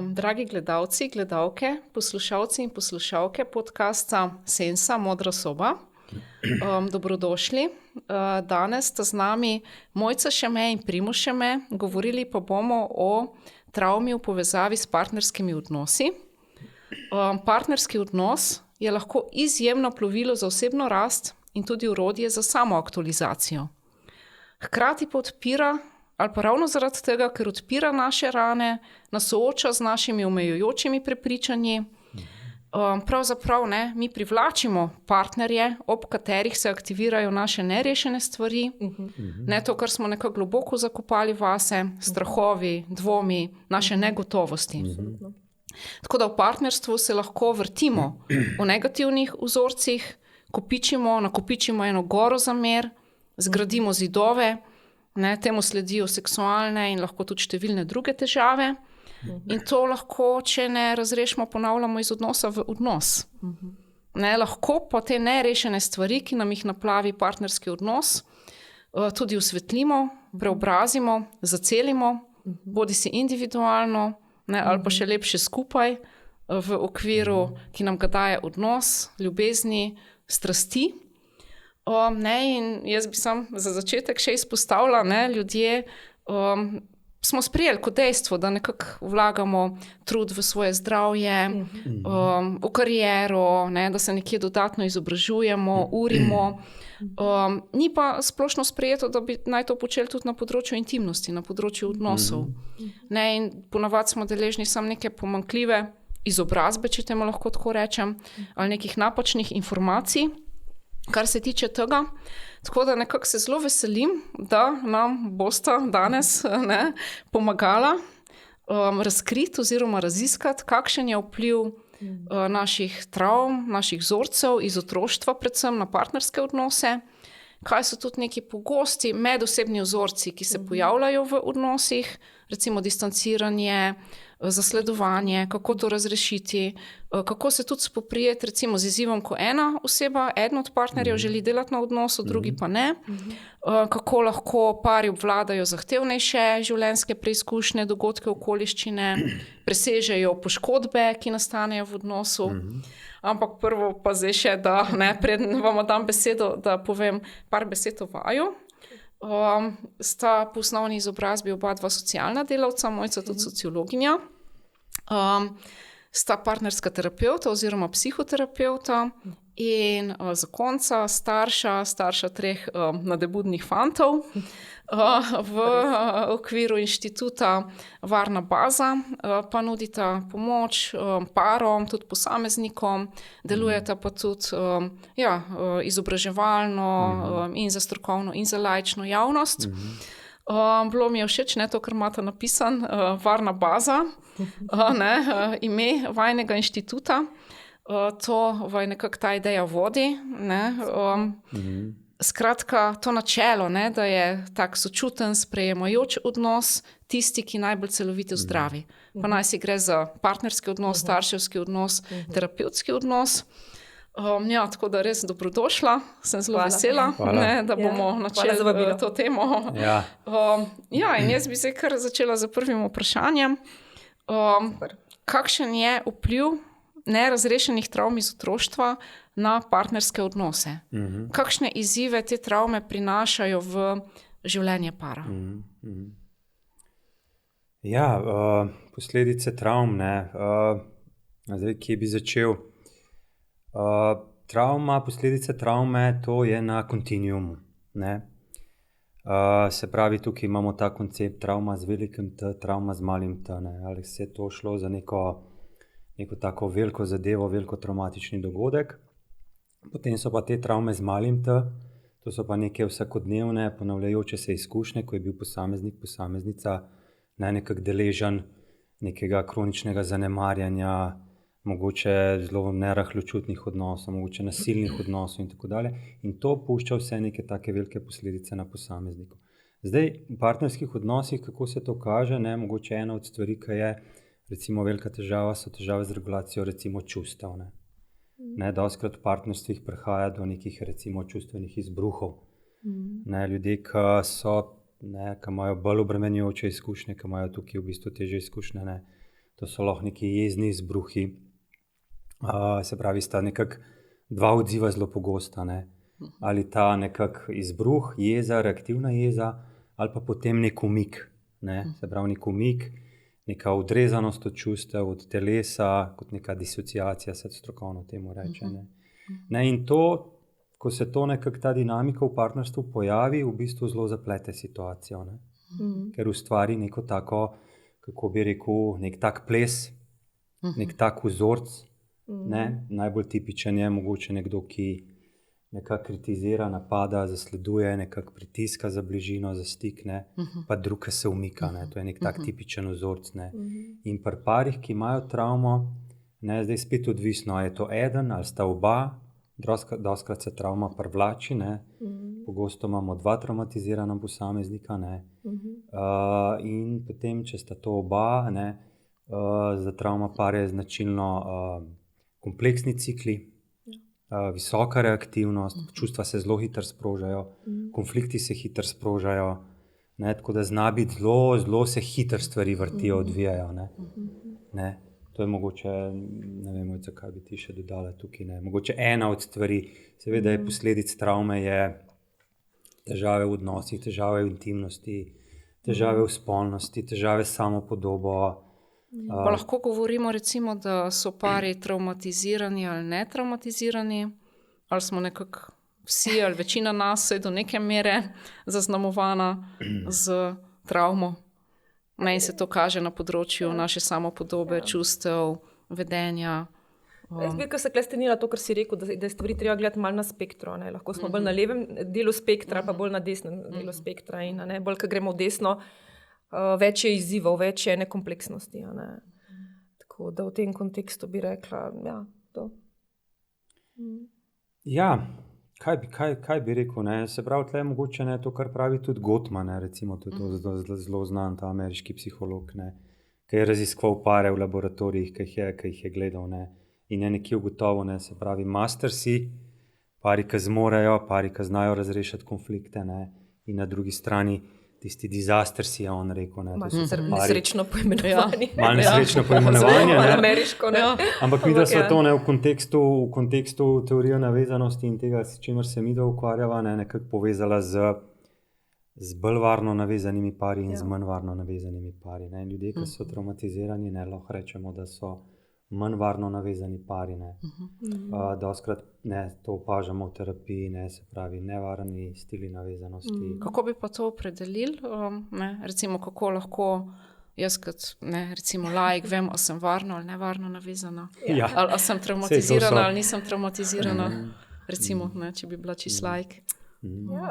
Dragi gledalci, gledalke, poslušalci in poslušalke podcasta Sensa Modra soba, dobrodošli. Danes sta z nami Mojca Šeme in Primož Šeme, govorili pa bomo o travmi v povezavi s partnerskimi odnosi. Partnerski odnos je lahko izjemno plovilo za osebno rast in tudi orodje za samoaktualizacijo. Hkrati pa odpira, ali pa ravno zaradi tega, ker odpira naše rane, nas sooča z našimi omejujočimi prepričanji. Pravzaprav mi privlačimo partnerje, ob katerih se aktivirajo naše nerešene stvari, ne to, kar smo nekako globoko zakopali vase, strahovi, dvomi, naše negotovosti. Tako da v partnerstvu se lahko vrtimo v negativnih vzorcih, nakopičimo eno goro zamer, zgradimo zidove, temu sledijo seksualne in lahko tudi številne druge težave. In to lahko, če ne razrešimo, ponavljamo iz odnosa v odnos. Lahko pa te nerešene stvari, ki nam jih naplavi partnerski odnos, tudi osvetlimo, preobrazimo, zacelimo, bodisi individualno, ali pa še lepše skupaj, v okviru, ki nam ga daje odnos, ljubezni, strasti. In jaz bi za začetek še izpostavila, ljudje smo sprejeli kot dejstvo, da nekako vlagamo trud v svoje zdravje, v kariero, da se nekje dodatno izobražujemo, urimo. Ni pa splošno sprejeto, da bi naj to počeli tudi na področju intimnosti, na področju odnosov. In ponavadi smo deležni samo neke pomanjkljive izobrazbe, če temu lahko tako rečem, ali nekih napačnih informacij, kar se tiče tega. Tako da nekako se zelo veselim, da nam bosta danes pomagala razkriti oziroma raziskati, kakšen je vpliv naših travm, naših vzorcev iz otroštva, predvsem na partnerske odnose, kaj so tudi neki pogosti medosebni vzorci, ki se pojavljajo v odnosih, recimo distanciranje, zasledovanje, kako to razrešiti, kako se tudi spoprijeti recimo z izzivom, ko eden od partnerjev želi delati na odnosu, drugi pa ne, kako lahko pari obvladajo zahtevnejše življenjske preizkušnje, dogodke, okoliščine, presežejo poškodbe, ki nastanejo v odnosu. Ampak prvo pa zdaj še, da preden vam dam besedo, da povem par besed o vaju. Sta po osnovni izobrazbi oba dva socialna delavca, Mojca tudi sociologinja. Sta partnerska terapevta oziroma psihoterapevta in zakonca, starša 3 nadebudnih fantov. V okviru inštituta Varna baza pa nudita pomoč parom, tudi posameznikom, delujeta pa tudi izobraževalno in za strokovno in za laično javnost. Bilo mi je všeč, to, kar imata napisan, Varna baza, ime vajnega inštituta. To vaj nekako ta ideja vodi. Skratka, to načelo, da je tak sočuten, sprejemajoč odnos tisti, ki najbolj celovito zdravi. Pa naj si gre za partnerski odnos, starševski odnos, terapevtski odnos. Tako da res dobrodošla, sem zelo vesela, da bomo načeli to temo. In jaz bi zdaj kar začela z prvim vprašanjem. Kakšen je vpliv nerazrešenih travm iz otroštva na partnerske odnose? Kakšne izzive te travme prinašajo v življenje para? Posledice travm, zdaj, kje bi začel? Posledice travme, to je na kontinuumu. Se pravi, tukaj imamo ta koncept travma z velikim T, travma z malim T. Ali se je to šlo za neko tako veliko zadevo, veliko travmatični dogodek. Potem so pa te travme z malim T, to so pa neke vsakodnevne, ponavljajoče se izkušnje, ko je bil posameznik, posameznica nekako deležen nekega kroničnega zanemarjanja, mogoče zelo nerahločutnih odnosov, mogoče nasilnih odnosov in tako dalje. In to pušča vse neke take velike posledice na posamezniku. Zdaj, v partnerskih odnosih, kako se to kaže, mogoče ena od stvari, ki je recimo velika težava, so težave z regulacijo recimo čustev. Dostikrat v partnerstvih prihaja do nekih recimo čustvenih izbruhov. Ljudje, ki imajo bolj obremenjujoče izkušnje, ki imajo tukaj v bistvu težje izkušnje, to so lahko neki jezni izbruhi. Se pravi, sta nekako dva odziva zelo pogosta, ne. Ali ta nekak izbruh, jeza, reaktivna jeza, ali pa potem nek umik, ne. Se pravi, nek umik, neka odrezanost od čustev, od telesa, kot neka disociacija, se strokovno temu reče, ne. Ne, in to, ko se to nekako ta dinamika v partnerstvu pojavi, v bistvu zelo zaplete situacijo, ne. Ker ustvari neko tako, kako bi rekel, nek tak ples, nek tak vzorc, ne. Najbolj tipičen je mogoče nekdo, ki nekako kritizira, napada, zasleduje, nekako pritiska za bližino, za stik, ne, pa drug se umika, ne, to je nek tak tipičen vzorc, ne. In pri parih, ki imajo travmo, ne, zdaj spet odvisno, je to eden ali sta oba, dostikrat se travma privlači, ne, pogosto imamo dva travmatizirana posameznika, ne, in potem, če sta to oba, ne, za travma pare je značilno kompleksni cikli, visoka reaktivnost, čustva se zelo hitro sprožajo, konflikti se hitro sprožajo, ne, tako da zna biti zelo se hitro stvari vrtijo, odvijajo, ne. To je mogoče, ne vem, zakaj bi ti še dodala tukaj, ne. Mogoče ena od stvari, seveda je posledic travme je težave v odnosih, težave v intimnosti, težave v spolnosti, težave s samopodobo. Pa lahko govorimo recimo, da so pari travmatizirani ali ne travmatizirani, ali smo nekako vsi ali večina nas je do neke mere zaznamovana z travmo. Ne, in se to kaže na področju naše samopodobe, čustev, vedenja. Jaz bi se klestenila to, kar si rekel, da je stvari treba gledati malo na spektru, ne. Lahko smo bolj na levem delu spektra, pa bolj na desnem delu spektra in ne, bolj, ko gremo v desno, več je izzivov, več je nekompleksnosti, ne. Tako da v tem kontekstu bi rekla, ja, to. Ja, kaj bi rekel, ne, se pravi, tle mogoče ne to, kar pravi tudi Gottman, ne, recimo, to je zelo znan ta ameriški psiholog, ne, ki je raziskoval pare v laboratorijih, ki jih je gledal, ne, in je nekje ugotovil, ne, se pravi, mastersi, pari, ki zmorejo, pari, ki znajo razrešiti konflikte, ne, in na drugi strani tisti disastersi, je on rekel, ne. Nesrečno poimenovanje. Malo nesrečno poimenovanje, ne. Ameriško, ne. Ampak midva sva to, ne, v kontekstu teorije navezanosti in tega, s čimer se midva ukvarjava, ne, nekako povezala z bolj varno navezanimi pari in z manj varno navezanimi pari, ne. Ljudje, ki so travmatizirani, ne, lahko rečemo, da so manj varno navezani pari, ne. Dostikrat, ne, to opažamo v terapiji, ne, se pravi, nevarni stili navezanosti. Kako bi pa to opredelili, ne, recimo, kako lahko jaz kot, ne, recimo laik vem, ali sem varno ali nevarno navezana, ali sem travmatizirana ali nisem travmatizirana, recimo, ne, če bi bila čisto laik. Ja,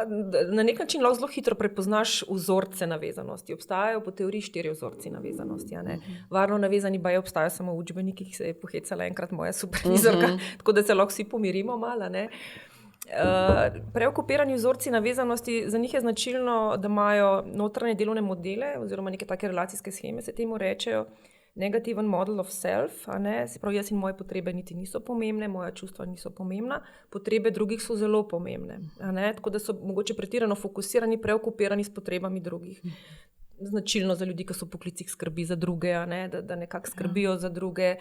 na nek način lahko zelo hitro prepoznaš vzorce navezanosti. Obstajajo po teoriji 4 vzorci navezanosti. Ne? Varno navezani baje obstajajo samo v učbenikih, ki se je pohecala enkrat moja supervizorka, tako da se lahko vsi pomirimo malo. Preokupirani vzorci navezanosti, za njih je značilno, da imajo notranje delovne modele oziroma neke take relacijske sheme, se temu rečejo. Negativen model of self, a ne, se pravi, jaz in moje potrebe niti niso pomembne, moja čustva niso pomembna, potrebe drugih so zelo pomembne, a ne, tako da so mogoče pretirano fokusirani, preokupirani s potrebami drugih. Značilno za ljudi, ki so v poklicih skrbi za druge, a ne, da nekako skrbijo za druge,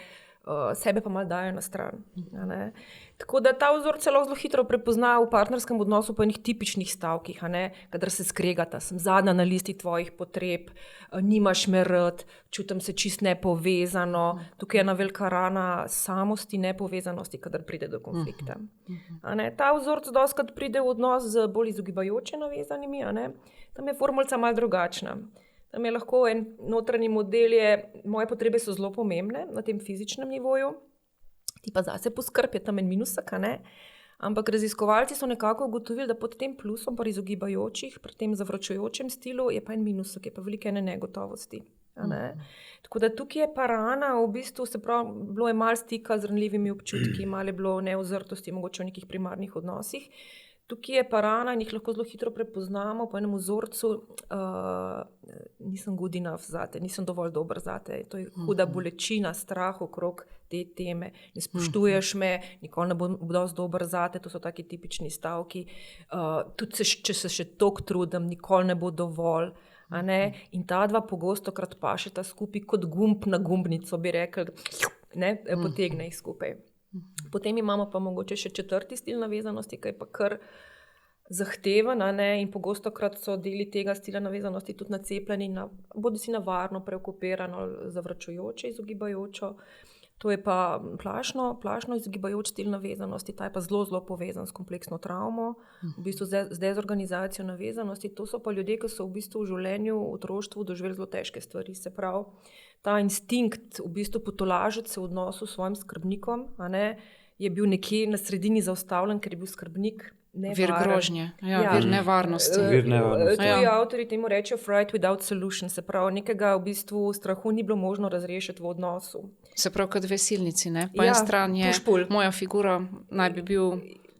sebe pa malo dajo na stran. A ne. Tako da ta vzor celo zelo hitro prepozna v partnerskem odnosu po enih tipičnih stavkih, a ne, kadar se skregata, sem zadnja na listi tvojih potreb, nimaš me rad, čutim se čist nepovezano, tukaj je ena velika rana samosti, nepovezanosti, kadar pride do konflikta. A ne. Ta vzorc dostikrat pride v odnos z bolj izogibajoče navezanimi, a ne. Tam je formulca malo drugačna. Tam je lahko en notranji model, moje potrebe so zelo pomembne na tem fizičnem nivoju, ti pa zase poskrb, je tam en minusek, a ne? Ampak raziskovalci so nekako ugotovili, da pod tem plusom pri izogibajočih, pri tem zavračajočem stilu je pa en minusek, je pa veliko ene negotovosti. A ne? Tako da tukaj je pa rana, v bistvu se pravi, bilo je malo stika z ranljivimi občutki, malo je bilo neozrtosti, mogoče v nekih primarnih odnosih. Tukaj je pa rana in jih lahko zelo hitro prepoznamo po enem vzorcu, nisem good enough zate, nisem dovolj dober zate. To je huda bolečina, strah okrog te teme. Ne spoštuješ me, nikoli ne bom dosti dober zate, to so taki tipični stavki. Tudi če se še toliko trudim, nikoli ne bo dovolj. a ne, in ta dva pogosto krat pašeta skupaj kot gumb na gumbnico, bi rekli, ne, potegne jih skupaj. Potem imamo pa mogoče še četrti stil navezanosti, ki je pa kar zahteven, a ne, in pogosto krat so deli tega stila navezanosti tudi nacepljeni na bodisi na varno, preokupirano, zavračujoče, izogibajočo. To je pa plašno izogibajoč stil navezanosti, ta je pa zelo povezan s kompleksno travmo, v bistvu z dezorganizacijo navezanosti. To so pa ljudje, ki so v bistvu v življenju, v otroštvu doživeli zelo težke stvari. Se pravi, ta instinkt v bistvu potolažiti se v odnosu s svojim skrbnikom, a ne, je bil nekje na sredini zaustavljen, ker je bil skrbnik nevaren. Vir grožnje, vir nevarnosti. Tuji avtori temu rečejo fright without solution, se pravi, nekega v bistvu strahu ni bilo možno razrešiti v odnosu. Se pravi, kot vesilnici, ne? Po eni strani je moja figura, naj bi bil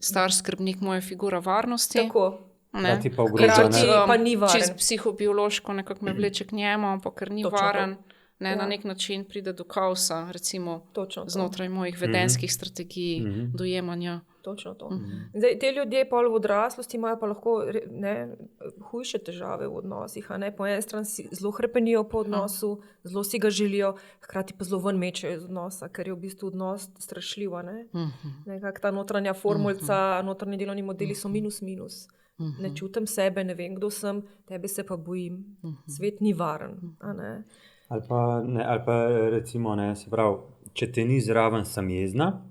star skrbnik, moja figura varnosti. Tako. Hkrati pa ogroža, pa ni varen. Čisto psihobiološko nekako me vleče k njemu, ampak ker ni varen, ne, na nek način pride do kaosa, recimo znotraj mojih vedenjskih strategij dojemanja. Točno to. Zdaj, te ljudje pol v odraslosti imajo pa lahko hujše težave v odnosih. A ne? Po eni strani si zelo hrepenijo po odnosu, zelo si ga želijo, hkrati pa zelo ven mečejo iz odnosa, ker je v bistvu odnos strašljiv. Nekako ta notranja formulca, notranji delovni modeli so minus. Ne čutim sebe, ne vem, kdo sem, tebe se pa bojim. Svet ni varen. A ne? Ali pa recimo, ne, se pravi, če te ni zraven, sem jezna.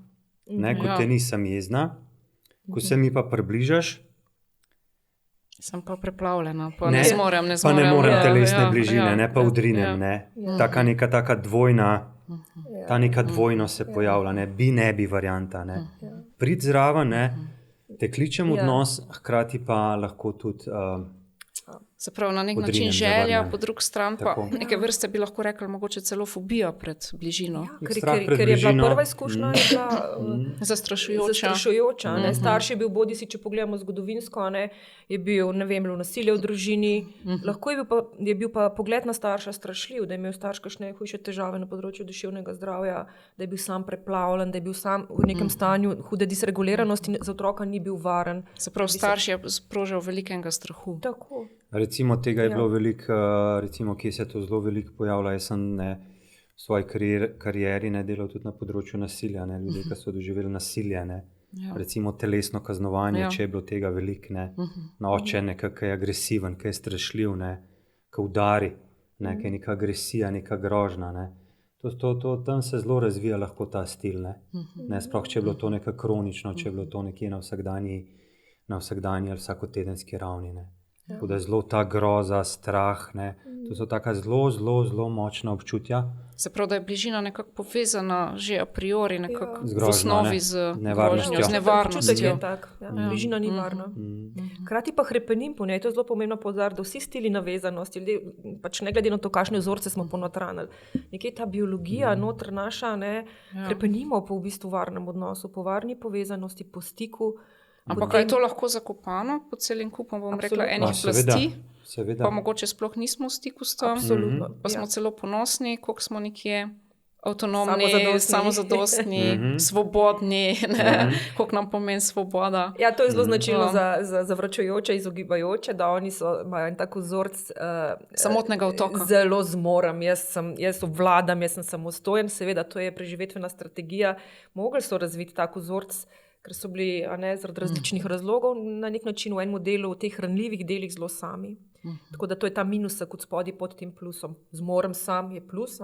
Ne, ko te nisem jezna, ko se mi pa približaš, sem pa preplavljena, pa ne zmorem telesne bližine, ne pa udrinem, ne. Taka dvojna, ta neka dvojno se pojavlja, ne bi varianta, ne. Prid zraven, ne, te kličem odnos, hkrati pa lahko tudi se pravi, na nek način želja, po drugi strani pa neke vrste bi lahko rekli, mogoče celo fobija pred bližino. Ker je bila prva izkušnja zastrašujoča. Starši je bil bodisi, če pogledamo zgodovinsko, je bil, ne vem, nasilje v družini, lahko je bil pa pogled na starša strašljiv, da je imel starš kakšne hujše težave na področju duševnega zdravja, da je bil sam preplavljen, da je bil sam v nekem stanju hude disreguliranosti, za otroka ni bil varen. Se pravi, starš je sprožil velikega strahu. Tako. Recimo tega je bilo veliko, recimo, kje se to zelo veliko pojavlja. Jaz sem v svoji karieri delal tudi na področju nasilja, ljudje, ki so doživeli nasilje, recimo telesno kaznovanje, če je bilo tega veliko, na oče nekako je agresiven, ki je strašljiv, ki udari, ki je neka agresija, neka grožnja. Tam se zelo razvija lahko ta stil, sploh če je bilo to nekako kronično, če je bilo to nekje na vsakdanji ali vsakotedenski ravni. Tako da je zelo ta groza, strah, to so taka zelo močna občutja. Se pravi, da je bližina nekako povezana že a priori nekako v osnovi z grožnjo, z nevarnostjo. Bližina ni varna. Hkrati pa hrepenim po njej, to je zelo pomembno poudariti, da vsi stili navezanosti, pač ne glede na to, kakšne vzorce smo ponotranili. Nekje ta biologija notr naša, hrepenimo po v bistvu varnem odnosu, po varni povezanosti, po stiku. Ampak je to lahko zakopano po celim kupom, bom rekla, enih plasti, pa mogoče sploh nismo v stiku s tem, pa smo celo ponosni, koliko smo nekje avtonomni, samozadostni, svobodni, koliko nam pomeni svoboda. Ja, to je zelo značilno za zavračujoče, izogibajoče, da oni imajo en tak vzorc samotnega otoka. Zelo zmorem, jaz obvladam, jaz sem samostojen, seveda to je preživetvena strategija, mogli so razviti tak vzorc, ker so bili zaradi različnih razlogov na nek način v enem delu, v teh ranljivih delih zelo sami. Tako da to je ta minus kot spodaj pod tem plusom. Zmorem sam je plus,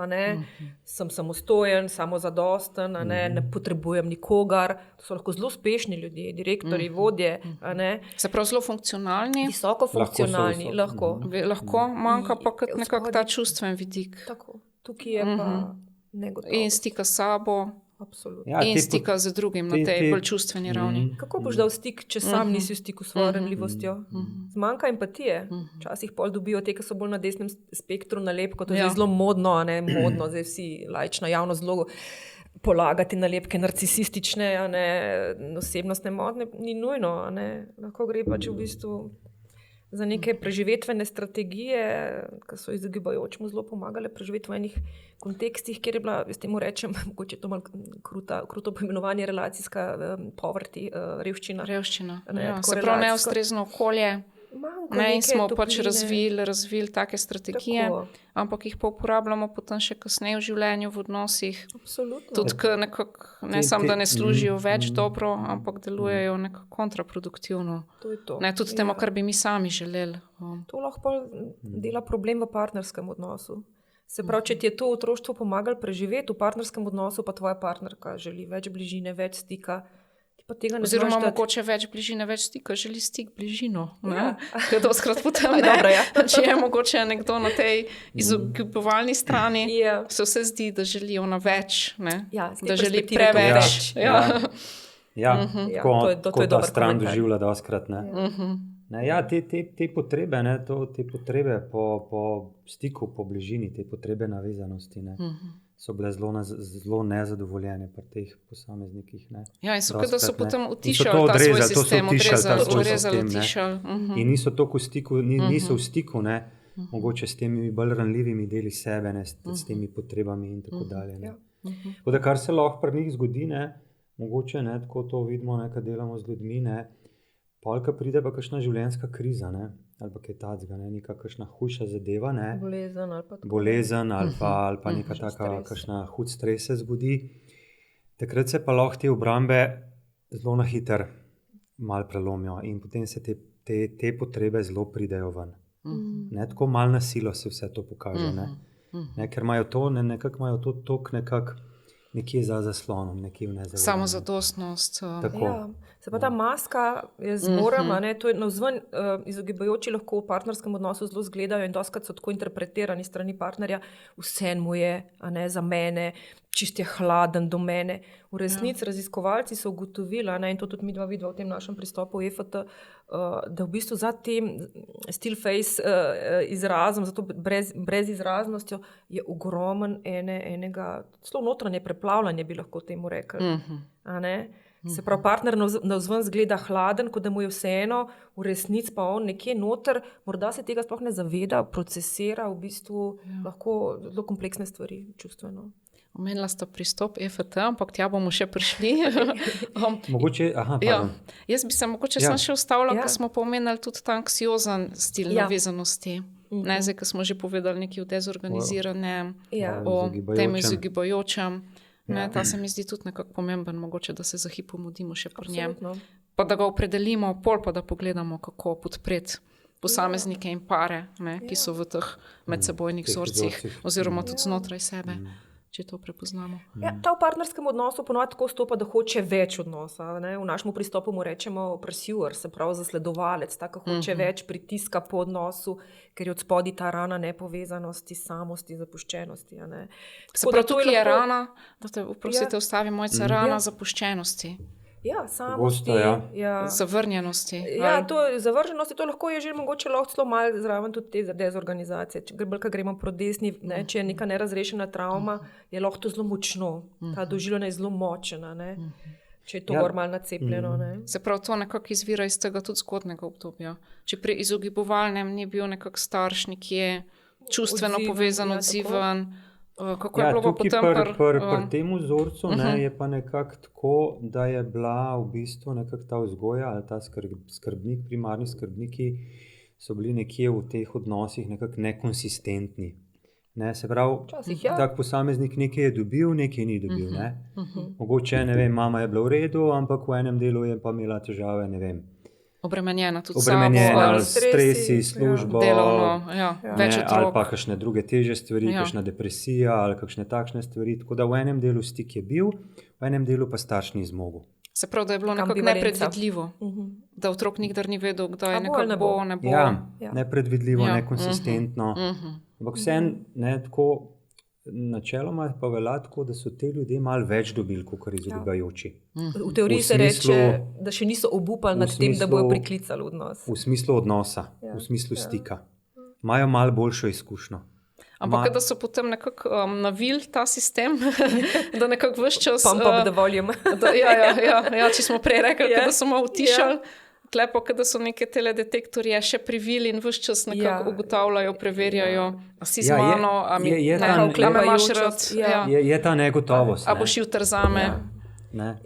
sem samostojen, samozadosten, ne potrebujem nikogar. To so lahko zelo uspešni ljudje, direktorji, vodje. Se pravi, zelo funkcionalni. Visoko funkcionalni, lahko. Lahko, manjka pa nekako ta čustven vidik. Tako, tukaj je pa negotovo. In stika s sabo. Absolutno. In stika z drugim na tej bolj čustveni ravni. Kako boš dal stik, če sam nisi v stiku s svojo ranljivostjo? Zmanjka empatije. Včasih pol dobijo te, ki so bolj na desnem spektru nalepko, to je zelo modno, modno, zdaj vsi laična javnost zelo polagati nalepke narcisistične, osebnostne modne, ni nujno, lahko gre pač v bistvu za neke preživetvene strategije, ki so izogibajočemu zelo pomagale preživeti v enih kontekstih, kjer je bila, jaz temu rečem, mogoče to malo kruto poimenovanje, relacijska poverty, revščina. Se pravi, neustrezno okolje, Manjka Ne, in neke smo pač topline. razvili take strategije, Tako. ampak jih pa uporabljamo potem še kasneje v življenju, v odnosih. Absolutno. Tudi ne samo, da ne služijo več dobro, ampak delujejo nekako kontraproduktivno. To je to. Ne, tudi temu, kar bi mi sami želeli. To lahko pol dela problem v partnerskem odnosu. Se pravi, če ti je to otroštvo pomagalo preživeti v partnerskem odnosu, pa tvoja partnerka želi več bližine, več stika, ti pa tega ne Oziroma, znaš dati. mogoče več bližine, več stika, želi stik bližino. Ker doskrat potem Je ne. dobro, ja. Če je mogoče nekdo na tej izogibovalni strani, Ja. se vse zdi, da želi ona več, ne? Ja, z te Da želi perspektive to preveč. več. Ja. Ja, Ja, tako, to je tako ta dober stran komentar. doživlja doskrat. Ne. Ne, ja, te potrebe, ne, te potrebe po stiku, po bližini, te potrebe navezanosti ne, so bile zelo nezadovoljene pri teh posameznikih. Ne. Ja, in so, da so Dostikrat, ne. potem In so utišali to ta svoj odrezali, to so sistem, utišali ta svoj odrezali, sistem, ne. utišali. In niso toliko v stiku, niso v stiku, ne, mogoče s temi bolj ranljivimi deli sebe, ne, s temi potrebami in tako dalje. Ne. Tako da, kar se lahko pri njih zgodi, ne, mogoče ne, tako to vidimo, ne, kad delamo z ljudmi, ne, polka pride pa kakšna življenjska kriza, ne, ali pa kaj takega, ne, neka kakšna hujša zadeva, ne, Bolezen ali pa tako. bolezen ali pa neka taka Stres. kakšna hud stres se zgodi, takrat se pa lahko te obrambe zelo na hiter malo prelomijo in potem se te potrebe zelo pridejo ven. Ne, tako malo na silo se vse to pokaže, ne, ker imajo to, nekako imajo to tok nekje za zaslonom, nekje v nezavedanju. Samozadostnost. Tako. Ja. Se pa ta maska je zmorama, to je navzven izogibajoči lahko v partnerskem odnosu zelo zgledajo in doskrat so tako interpretirani strani partnerja, vse mu je, a ne, za mene, čist je hladen do mene. V resnici raziskovalci so ugotovili, a ne, in to tudi mi dva vidva v tem našem pristopu EFT, da v bistvu za tem still face izrazom, za to brezizraznostjo je ogromen enega, celo notranje preplavljanje bi lahko temu rekli. A ne? Se pravi, partner navzven zgleda hladen, kot da mu je vseeno, v resnici pa on nekje noter, morda se tega sploh ne zaveda, procesira v bistvu lahko zelo kompleksne stvari čustveno. Omenila sta pristop EFT, ampak tja bomo še prišli. Mogoče, pardon. Jaz bi se mogoče samo še ustavila, ker smo pomenili tudi ta anksiozen stil navezanosti. Ne, zdaj, ko smo že povedali nekaj o dezorganiziranem, o tem izogibajočem. Ne, ta se mi zdi tudi nekako pomemben, mogoče, da se za hip pomudimo še pri njem. Pa da ga opredelimo, pol pa da pogledamo, kako podpreti posameznike in pare, ne, ki so v teh medsebojnih vzorcih oziroma tudi znotraj sebe, če to prepoznamo. Ja, ta v partnerskem odnosu ponovadi tako stopa, da hoče več odnosa. Ne? V našem pristopu mu rečemo pursuer, se pravi zasledovalec, tako hoče več, pritiska po odnosu, ker je od spodaj ta rana nepovezanosti, samosti, zapuščenosti. A ne? Se pravi, tukaj je rana, da te prosite, ustavi Mojca, rana zapuščenosti. Ja, samosti, zavrnjenosti. Ja, to zavrženosti, to lahko je že mogoče lahko celo malo zraven tudi te dezorganizacije. Če gremo pro desni, ne, če je neka nerazrešena travma, je lahko to zelo močno. Ta doživljanja je zelo močna, ne. Če je to malo nacepljeno. Ne. Se pravi, to nekako izvira iz tega tudi zgodnega obdobja. Če pri izogibovalnem ni bil nekako starš nekje čustveno povezan, odziven, kako je bilo potem pri tem vzorcu, je pa nekako tako, da je bila v bistvu nekako ta vzgoja ali ta skrbnik, primarni skrbniki so bili nekje v teh odnosih nekako nekonsistentni. Ne, se pravi, tak posameznik nekaj je dobil, nekaj ni dobil. Ne. Mogoče, ne vem, mama je bila v redu, ampak v enem delu je pa imela težave, ne vem. Obremenjena tudi sabo, stresi, službo, delovno, več otrok. Ali pa kakšne druge težje stvari, kakšna depresija ali kakšne takšne stvari. Tako da v enem delu stik je bil, v enem delu pa starš ni zmogel. Se pravi, da je bilo nekako nepredvidljivo, da otrok nikdar ni vedel, kdaj nekako bo, ne bo. Ja, nepredvidljivo, nekonsistentno. Ampak vseeno, tako načeloma pa velja tako, da so te ljudje malo več dobili, kot izogibajoči. V teoriji se reče, da še niso obupali nad tem, da bojo priklicali odnos. V smislu odnosa, v smislu stika. Imajo malo boljšo izkušnjo. Ampak da so potem nekako navili ta sistem, da nekako vse čas... Pump up the volume. Ja, če smo prej rekli, da so malo utišali. Klepo, da so neke teledetektorje še privili in vse čas nekako ugotavljajo, preverjajo, a si z mano, a me imaš rad. Je ta negotovost. A boš jutri zame.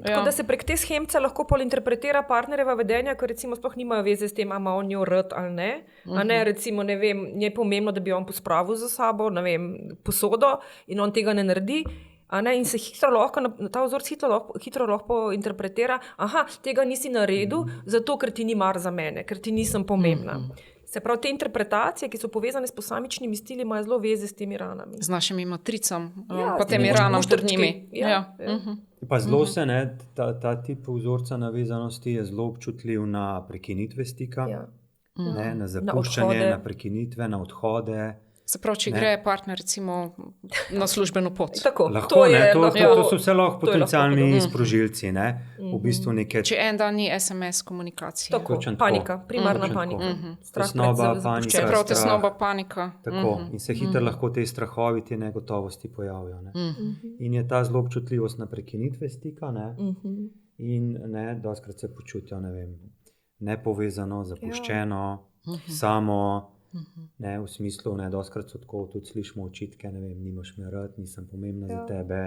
Tako da se prek te shemce lahko polinterpretira partnerjeva vedenja, ki recimo sploh nimajo veze s tem, ima on jo rad ali ne. A ne, recimo, ne vem, je pomembno, da bi on pospravil za sabo, ne vem, posodo in on tega ne naredi. In se ta vzorc hitro lahko interpretira, tega nisi naredil, zato ker ti ni mar za mene, ker ti nisem pomembna. Se pravi, te interpretacije, ki so povezane s posamičnimi stili, imajo zelo veze s temi ranami. Z našimi matricami, pa temi ranami pod njimi. Pa zelo se, ta tip vzorca navezanosti je zelo občutljiv na prekinitve stika, na zapuščanje, na prekinitve, na odhode. Se pravi, če gre partner recimo na službeno pot. Tako, lahko, to so vse lahko potencialni sprožilci. V bistvu neke... Če en dan ni SMS komunikacije. Tako, panika, primarna panika. Tesnoba, panika. Se pravi, tesnoba, panika. Tako, in se hitro lahko te strahovi, te negotovosti pojavijo. In je ta zelo občutljivost na prekinitve stika. In dostakrat se počutijo, nepovezano, zapuščeno, samo... v smislu, dostakrat so tako, tudi slišimo očitke, nimaš me rad, nisem pomembna za tebe.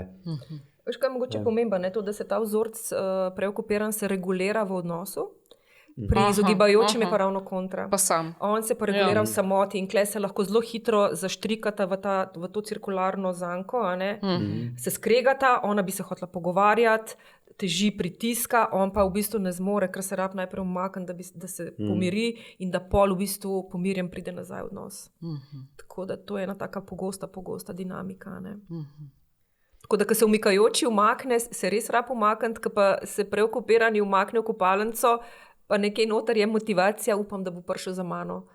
Veš, kaj je mogoče pomembno, to, da se ta vzorc preokupiran se regulira v odnosu, pri izogibajočem je pa ravno kontra. Pa sam. On se pa regulira v samoti in kle se lahko zelo hitro zaštrikata v to cirkularno zanko, se skregata, ona bi se hotela pogovarjati, teži, pritiska, on pa v bistvu ne zmore, ker se rab najprej umakne, da se pomiri in da pol v bistvu pomirjen pride nazaj v odnos. Tako da to je ena taka pogosta dinamika. Tako da, ko se umikajoči umakne, se res rab umakne, ko pa se preokupirani umakne v kopalnico, pa nekaj noter je motivacija, upam, da bo prišel za mano.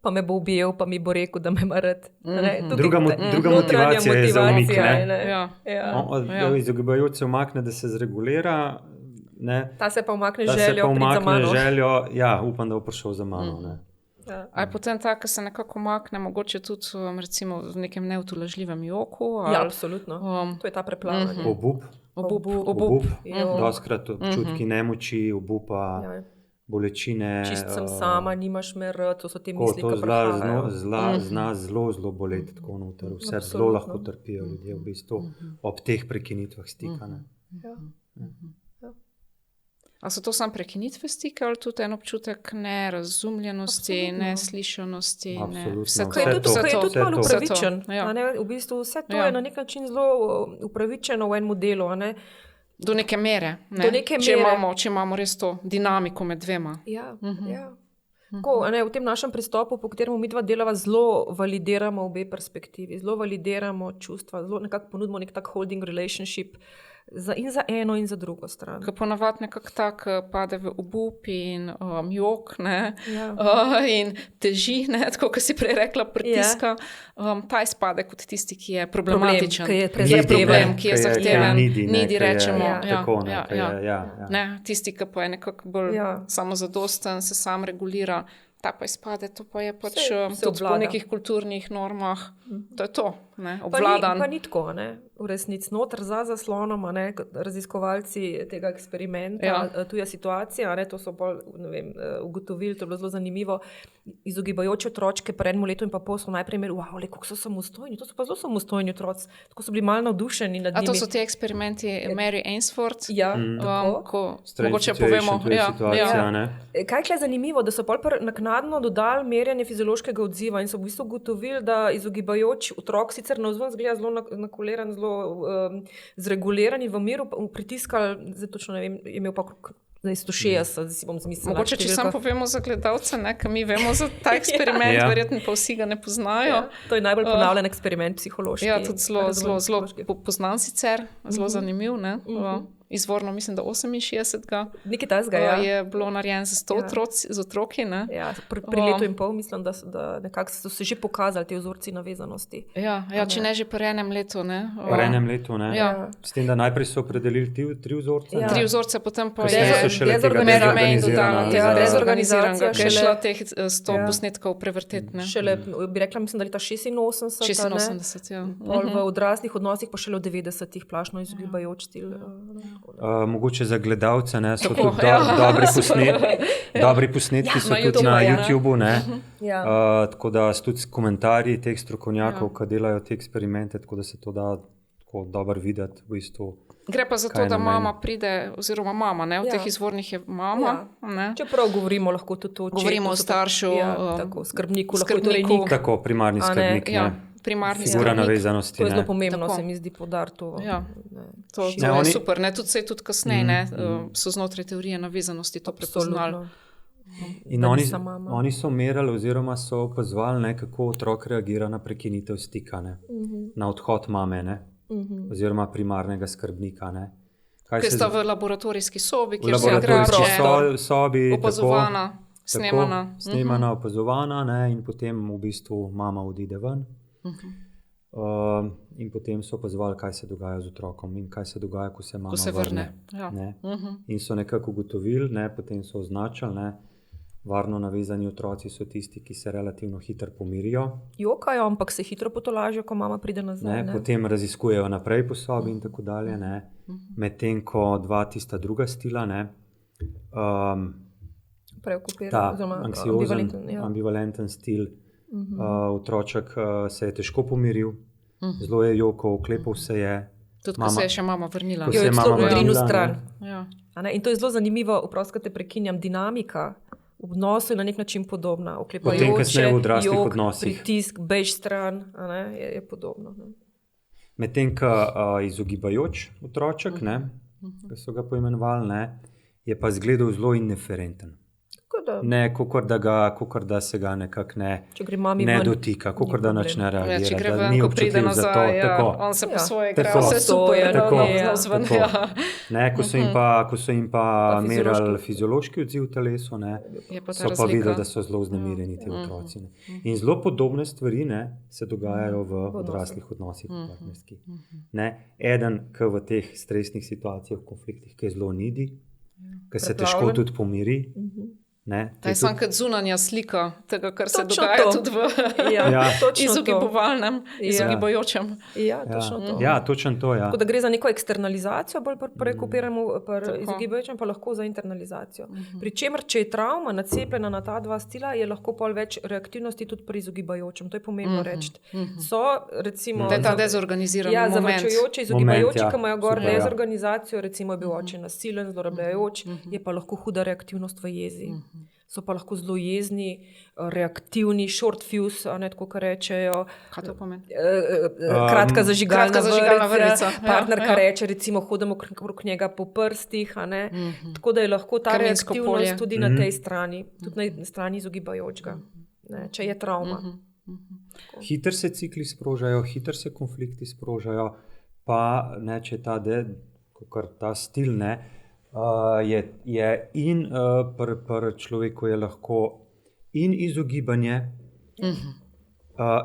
Pa me bo objel, pa mi bo rekel, da me ima rad. Druga motivacija je za umik. Izogibajoč se umakne, da se zregulira. Ta se pa umakne željo priti za mano. Upam, da bo prišel za mano. A je potem tako, ko se nekako umakne, mogoče tudi recimo v nekem neutolažljivem joku? Absolutno. To je ta preplavljanje. Obup. Dostakrat občutki nemoči, obupa. Bolečine. Čist sem sama, nimaš me rad, to so te misli, ki prihajajo. To zna zelo boleti tako noter. Vse zelo lahko trpijo ljudje v bistvu ob teh prekinitvah stika. A so to samo prekinitve stika ali tudi en občutek nerazumljenosti, neslišanosti? Absolutno. Ko je tudi malo upravičen. V bistvu vse to je na nek način zelo upravičeno v enem delu. Do neke mere, če imamo res to dinamiko med dvema. V tem našem pristopu, po katerem mi dva delava, zelo validiramo obe perspektivi, zelo validiramo čustva, zelo nekako ponudimo nek tak holding relationship in za eno in za drugo stran. Ko ponavadi nekako tak pade v obup in jok in teži, tako kot si prej rekla, pritiska, ta izpade kot tisti, ki je problematičen, ki je problem, ki je zahteven, nidi rečemo. Tisti, ki pa je nekako bolj samozadosten, se sam regulira, ta pa izpade, to pa je pač tudi po nekih kulturnih normah, to je to, obvladan. Pa ni tako, v resnici noter za zaslonom, raziskovalci tega eksperimenta, tuja situacija, to so bolj, ugotovili, to je bilo zelo zanimivo, izogibajoče otročke po 1 letu in pa pol so najprej imeli, kako so samostojni, to so pa zelo samostojni otroci, tako so bili malo navdušeni nad njimi. A to so ti eksperimenti Mary Ainsworth? Tako. Mogoče povemo. Kaj je zanimivo, da so pol naknadno dodali merjanje fiziološkega odziva in so v bistvu ugotovili, da izogibajoč otrok sicer navzven zgleda zelo nakoleran, zelo zreguliran in v miru pritiskali, zdaj točno ne vem, je imel pa 160, si bom zmislila. Mogoče, če sam povemo za gledalce, ker mi vemo za ta eksperiment, verjetno pa vsi ga ne poznajo. To je najbolj ponavljen eksperiment psihološki. Tudi zelo poznan sicer, zelo zanimiv, izvorno mislim, da 68. Nekaj tasga, je bilo narejen z otroki. Pri letu in pol mislim, da nekako so se že pokazali te vzorci navezanosti. Če ne že pri 1 letu. Pri 1 letu, s tem, da najprej so opredelili 3 vzorce. 3 vzorce, potem pa je dezorganiziranega, ker je šlo teh 100 posnetkov prevrteti. Šele, bi rekla, mislim, da leta 86. V odraslih odnosih pa šele v 90-ih plašno izogibajoč stil. Mogoče za gledalce so tudi dobri posnetki so tudi na YouTubu. Tako da so tudi komentarji teh strokovnjakov, ki delajo te eksperimente, tako da se to da tako dobro videti v bistvu. Gre pa za to, da mama pride, oziroma mama, ne, v teh izvornih je mama. Ja. Čeprav govorimo lahko tudi o očetu. Govorimo o staršu, skrbniku, skrbniku. Tako, primarni skrbnik. Ja, primarni figura navezanosti. To je zelo pomembno, se mi zdi podariti to. Ja. To je super, ne, tudi kasneje so znotraj teorije navezanosti to prepoznali. In oni so merali oziroma so opazovali, kako otrok reagira na prekinitev stika, na odhod mame, oziroma primarnega skrbnika. Ki sta v laboratorijski sobi, kjer se igrače, opazovana, snemana, opazovana, in potem v bistvu mama odide ven. In potem so opazovali, kaj se dogaja z otrokom in kaj se dogaja, ko se mama vrne. Ja. In so nekako ugotovili, potem so označili, varno navezani otroci so tisti, ki se relativno hitro pomirijo. Jokajo, ampak se hitro potolažijo, ko mama pride nazaj. Potem raziskujejo naprej po sobi in tako dalje. Medtem ko dva tista druga stila, ta anksiozen, ambivalenten stil, otroček se je težko pomiril, zelo je jokal, oklepal se je. Tudi ko se je še mama vrnila. Jo je celo odrinil stran. In to je zelo zanimivo, oprostite, prekinjam, dinamika v odnosu je na nek način podobna. Oklepajoče, jok, pritisk, bež stran, je podobno. Medtem ko izogibajoč otroček, ki so ga poimenovali, je pa izgledal zelo indiferenten. Ne, kakor da se ga nekako ne dotika, kakor da nič ne reagira. Če gre ven, ko pride nazaj, on se po svoje igra, vse super. Ko so jim pa merali fiziološki odziv v telesu, so pa videli, da so zelo vznemirjeni ti otroci. In zelo podobne stvari se dogajajo v odraslih odnosih partnerskih. Eden, ki v teh stresnih situacijah, v konfliktih, ki je zelo nidi, ki se težko tudi pomiri. To je samo kot zunanja slika tega, kar se dogaja tudi v izogibovalnem, izogibajočem. Točno to. Tako da gre za neko eksternalizacijo, bolj prekopiramo izogibajočem, pa lahko za internalizacijo. Pričemer, če je travma nacepljena na ta dva stila, je lahko pol več reaktivnosti tudi pri izogibajočem. To je pomembno reči. So, recimo, to je ta dezorganiziran moment. Zavačujoči, izogibajoči, ki imajo gor dezorganizacijo, recimo je bil oče nasilen, zlorabljajoč, je pa lahko huda reaktivnost v jezi. So pa lahko zelo jezni, reaktivni, short fuse, tako kar rečejo. Kaj to pomeni? Kratka zažigalna vrvica. Partnerka reče, recimo, hodimo okrog njega po prstih. Tako da je lahko ta reaktivnost tudi na tej strani, tudi na strani izogibajočega, če je travma. Hitro se cikli sprožajo, hitro se konflikti sprožajo, pa če ta stil je in pri človeku je lahko in izogibanje,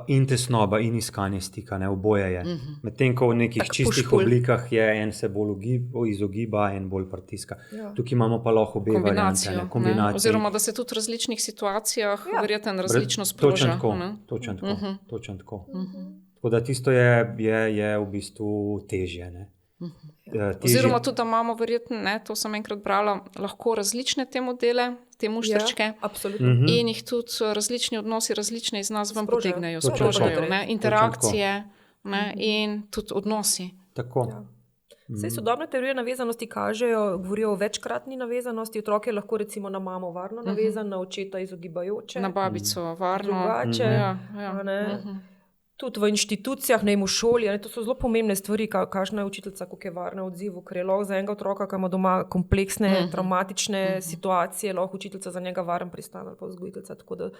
in tesnoba, in iskanje stika, oboje je. Medtem ko v nekih čistih oblikah je en se bolj izogiba, en bolj pritiska. Tukaj imamo pa lahko obe variante. Kombinacijo. Oziroma, da se tudi v različnih situacijah verjetno različno sproža. Točno tako. Tako da tisto je v bistvu težje. Oziroma tudi, da imamo verjetno, to sem enkrat brala, lahko različne te modele, te muštrčke, in jih tudi različni odnosi, različne iz nas vam potegnejo, sprožajo, interakcije in tudi odnosi. Tako. Saj sodobne teorije navezanosti govorijo o večkratni navezanosti. Otrok je lahko recimo na mamo varno navezan, na očeta izogibajoče. Na babico varno. Drugače. Tudi v inštitucijah, v šoli, to so zelo pomembne stvari, kakšna je učiteljica, kako je varna odziv, ker je lahko za enega otroka, ki ima doma kompleksne, traumatične situacije, lahko učiteljica za njega varen pristan ali pa vzgojiteljica. Tako da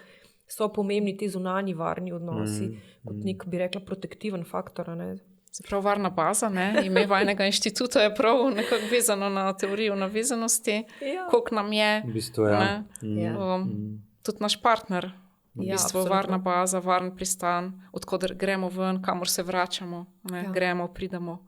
so pomembni ti zunanji varni odnosi, kot nek, bi rekla, protektiven faktor. Se pravi, varna baza, ime vajnega inštituta je prav nekako vezano na teorijo navezanosti, koliko nam je, v bistvu, tudi naš partner. V bistvu varna baza, varen pristan, odkoder gremo ven, kamor se vračamo, gremo, pridemo.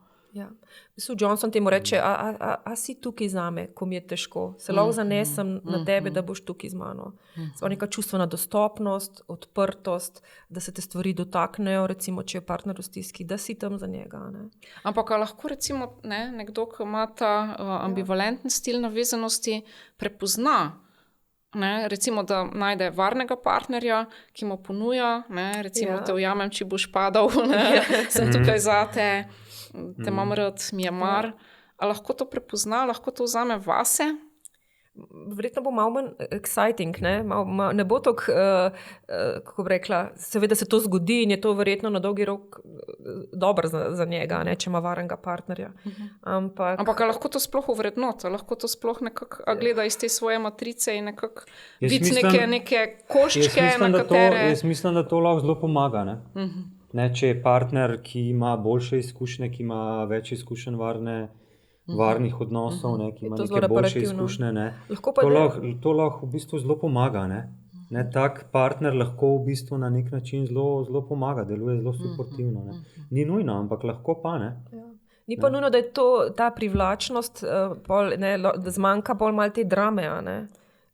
Johnson temu reče, a si tukaj zame, ko mi je težko, se lahko zanesem na tebe, da boš tukaj z mano. Sva neka čustvena dostopnost, odprtost, da se te stvari dotaknejo, recimo, če je partner v stiski, da si tam za njega. Ampak lahko recimo nekdo, ki ima ta ambivalenten stil navezanosti, prepozna, recimo, da najde varnega partnerja, ki mu ponuja, recimo, te ujamem, če boš padal, sem tukaj zate, te imam rad, mi je mar. A lahko to prepozna, lahko to vzame vase? Verjetno bo malo manj exciting, ne bo tako, kako bi rekla, seveda se to zgodi in je to verjetno na dolgi rok dobro za njega, če ima varnega partnerja. Ampak lahko to sploh uvrednota, lahko to sploh nekako gleda iz te svoje matrice in nekako vidi neke koščke, na katere... Jaz mislim, da to lahko zelo pomaga, ne? Če je partner, ki ima boljše izkušnje, ki ima več izkušenj varnih odnosov, ki ima neke boljše izkušnje, to lahko v bistvu zelo pomaga, ne? Tak partner lahko v bistvu na nek način zelo pomaga, deluje zelo suportivno, ne? Ni nujno, ampak lahko pa, ne? Ni pa nujno, da je ta privlačnost, da zmanjka bolj malo te drame, ne?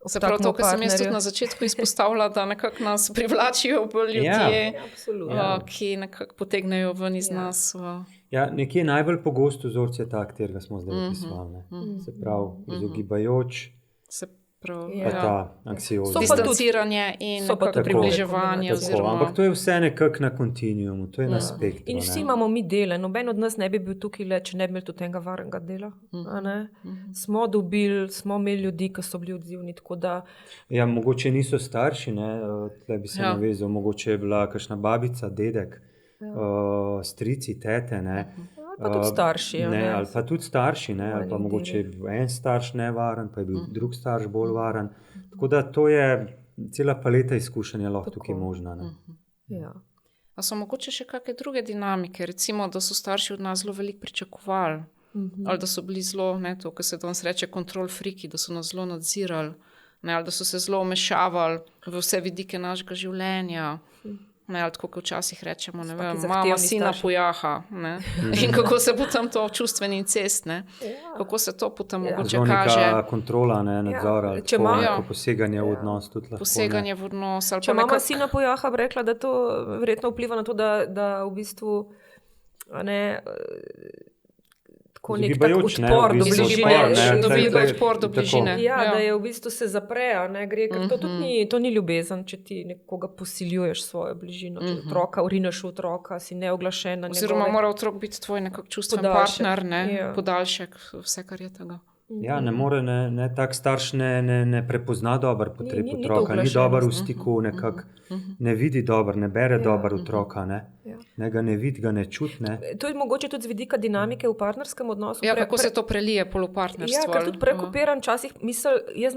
Se pravi to, kar sem jaz tudi na začetku izpostavila, da nekako nas privlačijo ljudje, ki nekako potegnejo ven iz nas. Ja, nekje najbolj pogost vzorc je ta, katerega smo zdaj opisovali. Se pravi, izogibajoč, pa ta anksioza. Distanciranje in približevanje. Ampak to je vse nekako na kontinuumu, to je na spektru. In vsi imamo mi dele, noben od nas ne bi bil tukaj le, če ne bi imeli tudi tega varnega dela. Smo imeli ljudi, ki so bili odzivni, tako da... Ja, mogoče niso starši, tle bi se navezal, mogoče je bila kakšna babica, dedek, strici, tete, pa tudi starši, ali pa tudi starši, ali pa mogoče je bil en starš nevaren, pa je bil drug starš bolj varen. Tako da to je cela paleta izkušenj lahko tukaj možna. A so mogoče še kakšne druge dinamike, recimo, da so starši od nas zelo veliko pričakovali, ali da so bili zelo, to, kar se danes reče, control freaki, da so nas zelo nadzirali, ali da so se zelo vmešavali v vse vidike našega življenja. Ali tako, kot včasih rečemo, mama sina pojaha. In kako se potem to čustveni incest, kako se to potem mogoče kaže. Neka kontrola, nadzor, ali poseganje v odnos. Poseganje v odnos. Če mama sina pojaha, bi rekla, da to verjetno vpliva na to, da v bistvu tako nek tak odpor do bližine. Da je v bistvu se zapre, to ni ljubezen, če ti nekoga posiljuješ svojo bližino, če otroka urineš v otroka, si neoglašen. Oziroma mora otrok biti tvoj nekak čustven partner, podaljšek, vse kar je tega. Ja, ne more, tak starš ne prepozna dober potreb otroka, ni dober v stiku, nekako ne vidi dober, ne bere dober otroka, ga ne vidi, ga ne čuti. To je mogoče tudi z vidika dinamike v partnerskem odnosu. Ja, kako se to prelije polo partnerstvo. Ja, ker tudi prekopiran časih misel, jaz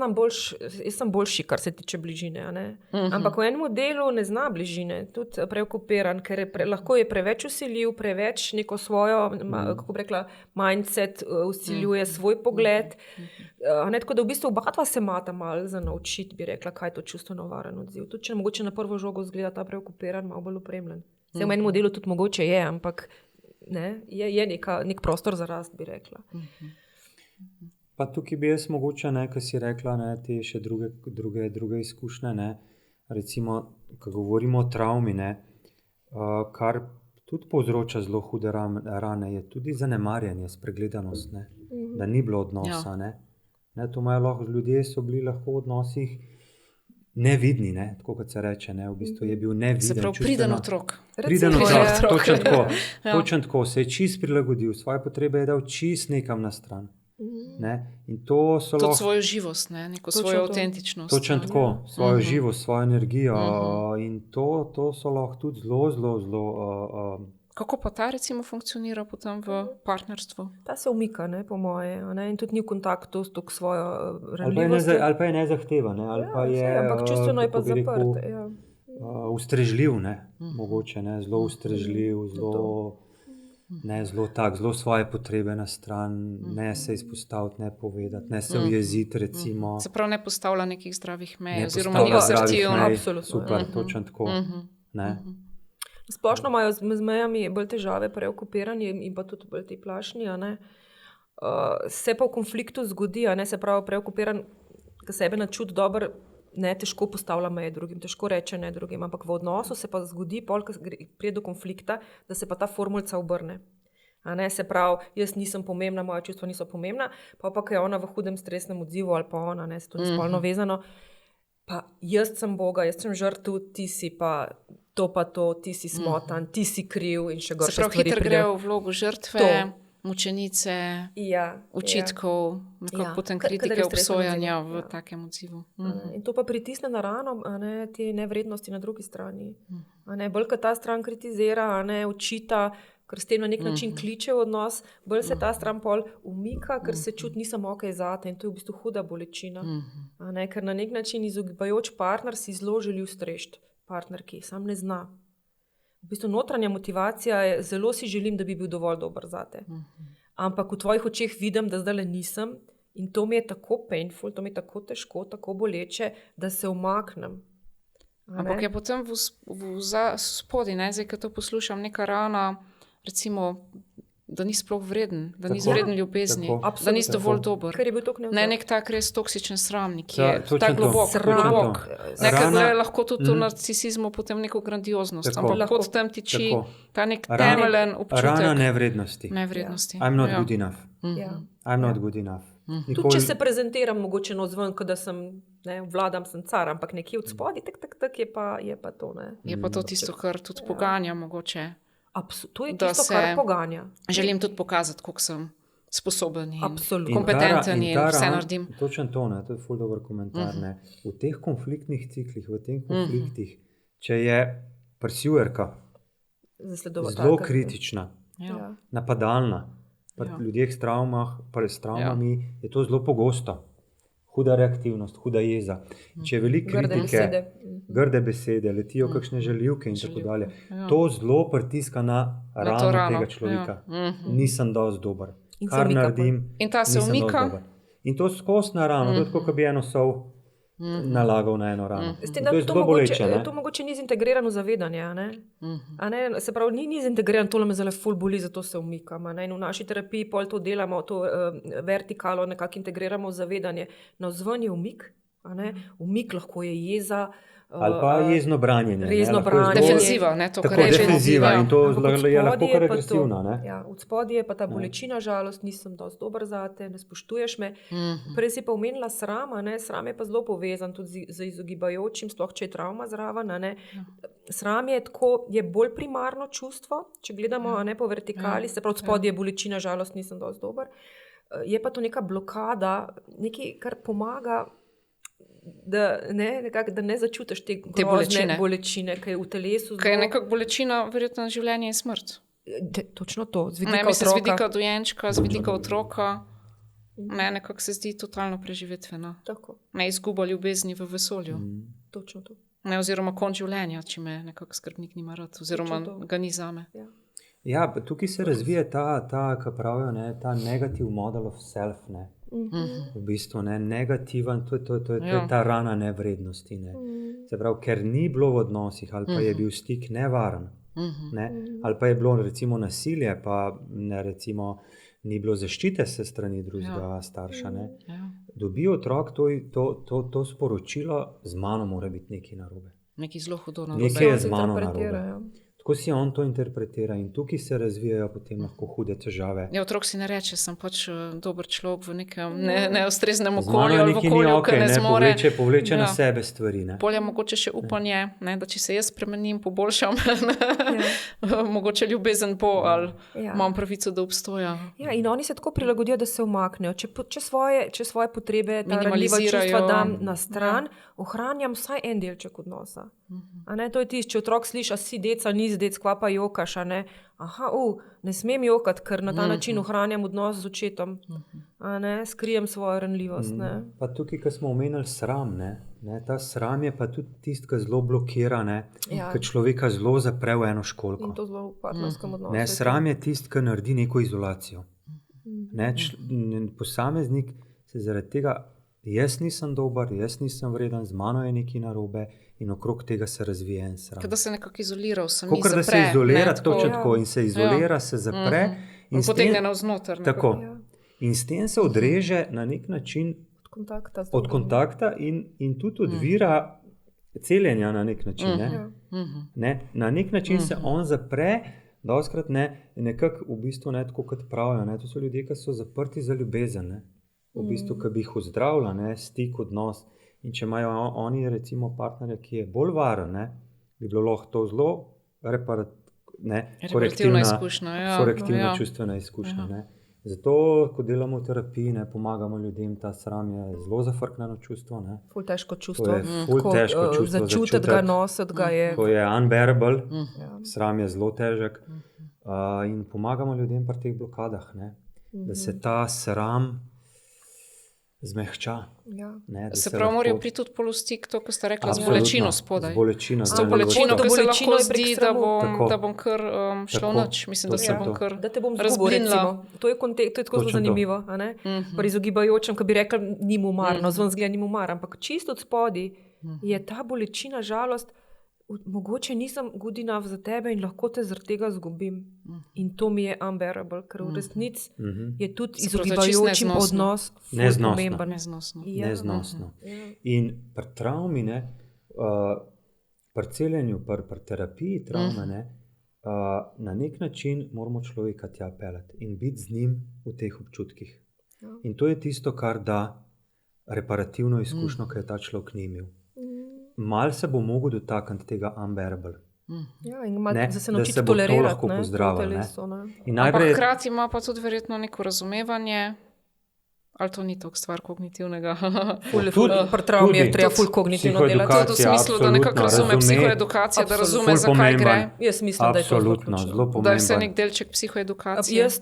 sem boljši, kar se tiče bližine, ampak v enem delu ne zna bližine, tudi prekopiran, ker lahko je preveč vsiljiv, preveč neko svojo, kako bi rekla, mindset vsiljuje svoj pogled. Tako da v bistvu oba dva se imata malo za naučiti, bi rekla, kaj je to čustveno varen odziv. Tudi če mogoče na prvo žogo zgleda ta preokupiran, malo bolj opremljen. V enem delu tudi mogoče je, ampak je nek prostor za rast, bi rekla. Pa tukaj bi jaz mogoče, ko si rekla, te še druge izkušnje, recimo, ko govorimo o travmi, kar tudi povzroča zelo hude rane, je tudi zanemarjanje, spregledanost, da ni bilo odnosa. To imajo lahko, ljudje so bili lahko v odnosih nevidni, tako kot se reče, v bistvu je bil neviden. Se pravi, priden otrok. Priden otrok, točno tako, se je čist prilagodil, svoje potrebe je dal čist nekam na stran. In to so lahko... Tudi svojo živost, neko svojo avtentičnost. Točno tako, svojo živost, svojo energijo in to so lahko tudi zelo Kako pa ta recimo funkcionira potem v partnerstvu? Ta se umika, po moje, in tudi ni v kontaktu s svojo ranljivostjo. Ali pa je nezahteven, ali pa je, ampak čustveno je pa zaprt. Ustrežljiv, mogoče, zelo ustrežljiv, zelo svoje potrebe na stran, ne se izpostaviti, ne povedati, ne se ujeziti, recimo. Se pravi, ne postavlja nekih zdravih mej, oziroma ni asertivno. Super, točno tako. Splošno imajo z mejami bolj težave preokupirani in pa tudi bolj ti plašni. Se pa v konfliktu zgodi, se pravi preokupiran, ki sebe načuti dobro, težko postavlja meje drugim, težko reče ne drugim, ampak v odnosu se pa zgodi, ko pride do konflikta, da se pa ta formulca obrne. Se pravi, jaz nisem pomembna, moja čustva niso pomembna, pa ko je ona v hudem stresnem odzivu ali pa ona, se to ni spolno vezano, pa jaz sem Boga, jaz sem žrtev, ti si pa to pa to, ti si smotan, ti si kriv in še gorše Se pravi, stvari hitro pridejo. grejo v vlogo žrtve, To. mučenice, Ja, očitkov, nekako Ja. potem Kadar je kritike, stresen obsojanja odziv, v ja. takem odzivu. In to pa pritisne na rano, a ne, te nevrednosti na drugi strani. A ne, bolj, ko ta stran kritizira, a ne, očita, ker s tem na nek način kliče v odnos, bolj se ta stran pol umika, ker se čuti, nisem okej zate in to je v bistvu huda bolečina. A ne, ker na nek način izogibajoč partner si zelo želi ustrežiti partnerki, sam ne zna. V bistvu notranja motivacija je, zelo si želim, da bi bil dovolj dober zate. Ampak v tvojih očeh vidim, da zdaj nisem in to mi je tako painful, to mi je tako težko, tako boleče, da se umaknem. A ne? Ampak je potem v spodaj, zdaj, ko to poslušam, neka rana, recimo, da ni sploh vreden, da ni Tako. vreden ljubezni, Tako. da nisi Tako. dovolj dober. Ker je bil toliko Ne nevzor. nek tak res toksičen sramnik, ki Ja, je točno tako to. globok, Sram. globok. Točno to. Nekaj Rana- gre lahko tudi v narcisizmu potem neko grandioznost, Tako. ampak pod tem tiči Tako. ta nek Rana- temeljen Rana občutek nevrednosti. nevrednosti. I'm not Ja. good enough. Ja. I'm not good enough. Tudi če se prezentiram mogoče navzven, kot da sem, ne, vladam, sem car, ampak nekje od spodaj, tak je pa to. Ne. Je pa to tisto, kar tudi poganja mogoče. To je Da tisto, se- kar poganja. Želim tudi pokazati, koliko sem sposoben in Absolutno. kompetenten in vse naredim. Točno to, ne, to je ful dober komentar. Ne. V teh konfliktnih ciklih, v teh konfliktih, če je pursuerka Zasledovatalka. zelo kritična, Ja. napadalna, pri Ja. ljudeh s travmami je to zelo pogosto. Huda reaktivnost, huda jeza. Če je veliko Grde kritike, besede. grde besede, letijo kakšne žaljivke in tako dalje. ja. To zelo pritiska na Na to rano rano, tega človeka. ja. Nisem dosti dober. In se Kar umika naredim, In ta se nisem dosti umika. dober. In to skozi na rano, to je tako, kot bi eno sol nalagal na eno rano. S tem, In to je da zelo boleče. ne. to mogoče ni zintegrirano zavedanje. A ne? A ne? Se pravi, ni zintegrirano, tole me zelo ful boli, zato se umikam. a ne. In v naši terapiji pol to delamo, to vertikalo nekako integriramo v zavedanje. Navzven je umik, a ne? Umik lahko je jeza. Ali pa jezno branjenje. ne, Rezno lahko je zelo- branjenje. Defenziva, ne, to, Tako, kar reče. defenziva Ja. in to Ampak od je lahko spodaj kar je pa to- agresivna. ne. Ja, od spodaj je pa ta bolečina, žalost, nisem dosti dober zate, ne spoštuješ me. Prej si pa omenila sram, a ne? Sram je pa zelo povezan tudi z izogibajočim, sploh če je travma zraven. a ne. Sram je tako, je bolj primarno čustvo, če gledamo a ne, po vertikali, se pravi, od spodaj je bolečina, žalost, nisem dosti dober. Je pa to neka blokada, nekaj, kar pomaga. Da ne začutiš te grozne bolečine, ki je v telesu. Kaj je nekako bolečina, verjetno življenje in smrt. Točno to, z Ne, vidika mislim, z otroka. vidika dojenčka, z vidika otroka. Ne, nekako se zdi totalno preživetveno. Tako, Ne izguba ljubezni v vesolju. točno to. Ne, oziroma konč življenja, če me nekako skrbnik nima rad, oziroma Točno to. ga ni zame. Ja. Ja, pa tukaj se razvije kako pravijo, ne, ta negativ model of self. Ne. V bistvu ne, negativen, to je Ja. ta rana nevrednosti. Ne. Se pravi, ker ni bilo v odnosih, ali pa je bil stik nevaren, ne, ali pa je bilo recimo nasilje, pa ne, recimo, ni bilo zaščite se strani drugega starša. Ne. Ja. Dobi otrok to sporočilo, z mano mora biti nekaj narobe. Nekaj zelo hudo na Nekaj je robe. z mano Interpretirajo. narobe. Tako si on to interpretira in tukaj se razvijajo potem lahko hude težave. Ja, otrok si ne reče, sem pač dober človek v nekem neustreznem Z mano okolju ali v nekaj ni okolju, okej, ki ne ne, zmore. povleče na Ja. sebe stvari. Ne. Bolje mogoče še upanje, ne, da če se jaz spremenim, poboljšam, mogoče ljubezen bo ali Ja. imam pravico do obstoja. Ja, in oni se tako prilagodijo, da se umaknejo. Če svoje potrebe, ta ranljiva Minimalizirajo. čustva dam na stran, ohranjam vsaj en delček odnosa. A ne, to je tisto, če otrok sliši, si deca, nisi dec, kva pa jokaš. A ne, aha, ne smem jokati, ker na ta način ohranjam odnos z očetom. A ne, skrijem svojo ranljivost. Ne. Pa tukaj, ko smo omenili sram, ne, ta sram je pa tudi tisti, ki zelo blokira, Ja. ki človeka zelo zapre v eno In školjko. to zelo v partnerskem odnosu. Ne, sram je tisti, ki naredi neko izolacijo. Ne, posameznik se zaradi tega, jaz nisem dober, jaz nisem vreden, z mano je nekaj narobe in okrog tega se razvije en sram. Kot da se nekako izolira, sami Kot da se zapre, izolira, ne, tako. točno Ja. tako, in se izolira, se zapre. In s potegne tem- navznoter. Tako. Ja. In s tem se odreže na nek način Kontakta z od drugim. kontakta in tudi od vira celjenja na nek način. Ne? Ja. Ne? Na nek način se on zapre, dostkrat nekako v bistvu ne tako, kot pravijo. Ne? To so ljudje, ki so zaprti za ljubezen. Ne? V bistvu, ki bi jih ozdravila, ne? Stik, odnos. In če imajo oni recimo partnerja, ki je bolj varen, ne? bi bilo lahko to zelo Reparativna izkušnja, ja. korektivna čustvena izkušnja. Ne. Zato, ko delamo v terapiji, ne, pomagamo ljudem, ta sram je zelo zafrknjeno čustvo. Ne. Ful težko To čustvo. je ful težko čustvo Začutiti ga, nositi ga je. To je unbearable, Ja. sram je zelo težek. In pomagamo ljudem pri teh blokadah, ne, da se ta sram zmehča. Ja. Ne, da Se lahko- pravi, morajo priti tudi polustik, to, kar ste rekli, z Absolutno, bolečino spodaj. Z bolečino, S z to bolečino, To ki se bolečino lahko je prek zdi, sramu. Tako. da bom kar šlo Tako. noč. Mislim, da se Točno bom to. kar Da te bom zgubil, razblinila. recimo. To je tako zelo Točno to. zanimivo. a ne? Pri izogibajočem, ki bi rekel, ni mu mar, no zven zgleda, ni mu mar, ampak čisto od spodaj je ta bolečina, žalost, mogoče nisem good enough za tebe in lahko te zaradi tega izgubim. In to mi je unbearable, ker v resnici je tudi Se pravi, to je čisto izogibajočim neznosno. odnos ful Neznosno. pomemben. neznosno. Ja. neznosno. Ja. In pri travmi, pri celjenju, pri terapiji travme, na nek način moramo človeka tja peljati in biti z njim v teh občutkih. Ja. In to je tisto, kar da reparativno izkušnjo, ki je ta človek ni imel. Mal se bo mogel dotakniti tega unbearable. Ja, in ima, Ne, da se da naučiti se bo to tolerirati, lahko ne, to pozdravil, ne. teleso, ne. In Ampak najprej hkrati ima pa tudi verjetno neko razumevanje, ali to ni toliko stvar kognitivnega. Pri travmi je tudi. treba ful kognitivno delati. Psihoedukacija, Tudi v smislu, da nekako absolutno, razume razume- psihoedukacija, da Absolutno. razume, Ful zakaj gre. pomemben. Jaz mislim, da je to zelo Absolutno, ključno. zelo Da je pomemben. vse nek delček psihoedukacije. Jaz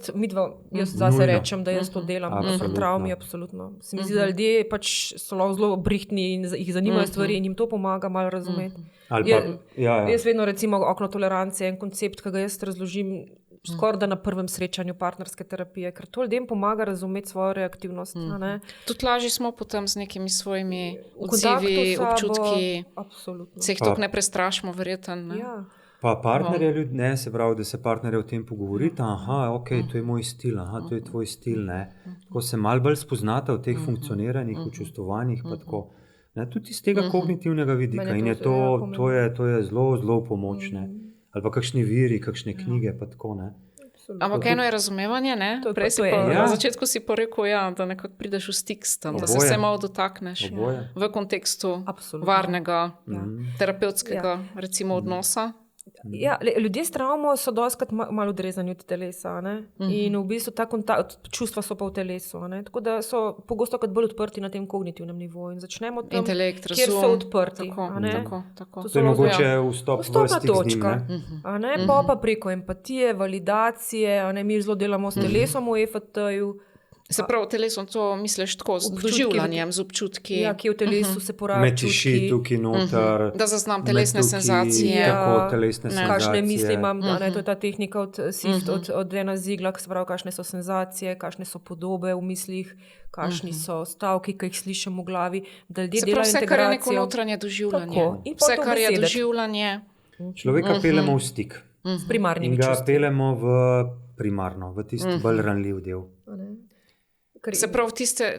zase Nujno. rečem, da jaz to delam pri Absolutno. travmi, absolutno. Se mi zdi, da ljudje pač so lahko zelo brihtni in jih zanimajo stvari in jim to pomaga malo razumeti. Ali Je- pa, ja. Jaz vedno recimo okno tolerance je en koncept, ki ga jaz razložim skoraj da na prvem srečanju partnerske terapije, ker to ljudem pomaga razumeti svojo reaktivnost. a ne. Tudi lažji smo potem z nekimi svojimi V kontaktu odzivi, s sabo, občutki, Absolutno. se jih tako ne prestrašimo, verjetno. Ja. Pa partnerje ljudi, ne, se pravi, da se partnerje o tem pogovorita, aha, ok, to je moj stil, aha, to je tvoj stil, ne. Ko se malo bolj spoznata v teh funkcioniranjih, v čustovanjih, pa tako. Ne, tudi iz tega kognitivnega vidika Meni je in je to to, zelo to je zelo, zelo pomoč, ne. Ali pa kakšni viri, kakšne knjige, pa tako, ne. Ampak eno je razumevanje, ne? To je pa- Prej si to je pa, eno. na Ja. začetku si pa rekel, ja, da nekako prideš v stik s tem, da se Oboje. vse malo dotakneš Oboje. v kontekstu Absolutno. varnega, Ja. terapevtskega recimo odnosa. Ja, ljudje s travmo so dostakrat malo odrezani od telesa. Ne? In v bistvu ta kontakt, čustva so pa v telesu. Ne? Tako da so pogosto kot bolj odprti na tem kognitivnem nivoju. In začnemo tam, Intelekt, kjer so razum. odprti. Tako, a ne? tako. To To je lahko- mogoče ja. vstop v Vstopna stik z njim, točka. ne. A ne? Pa preko empatije, validacije, a ne? Mi zelo delamo s telesom v EFT-ju. Se pravi, telesom to misliš tako, z Občutki, doživljanjem, z občutki. Ja, ki v telesu se porajajo Me tiši občutki. tukaj noter. Da zaznam me telesne tukaj- senzacije. Tako, telesne Ne. senzacije. Kakšne misli imam, a ne, to je ta tehnika od SIFT, od Dena Zigla, ki se pravi, kakšne so senzacije, kakšne so podobe v mislih, kakšni so stavki, ki jih slišim v glavi, da ljudje Se pravi, delajo vse, kar je neko integracijo. notranje doživljanje. Tako. In pol Vse, to kar je ubesediti. doživljanje. Človeka peljemo v stik S in primarnimi ga čustvi. peljemo v primarno, v tisti bolj ranljiv del. a ne. Ker Se pravi,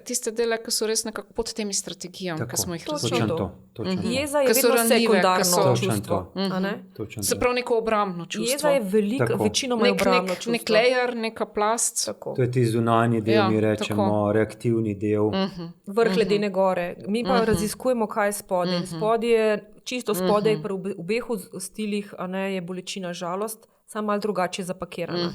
tiste dele, ki so res nekako pod temi strategijami, ki smo jih Točno razvili. Točno to. to. Točno to. Jeza je Ker so vedno ranljive, sekundarno ker so- Točno čustvo. to. a ne. Točno Se to. pravi, neko obrambno čustvo. Jeza je veliko, Tako. večinoma je obrambno čustvo. nek layer, neka plast. Tako. To je ti zunanji del, Ja, mi rečemo, tako. reaktivni del. Vrh ledene gore. Mi pa raziskujemo, kaj je spodaj. In spodaj je, čisto spodaj, pri obeh stilih, a ne, je bolečina, žalost, samo malo drugače zapakirana.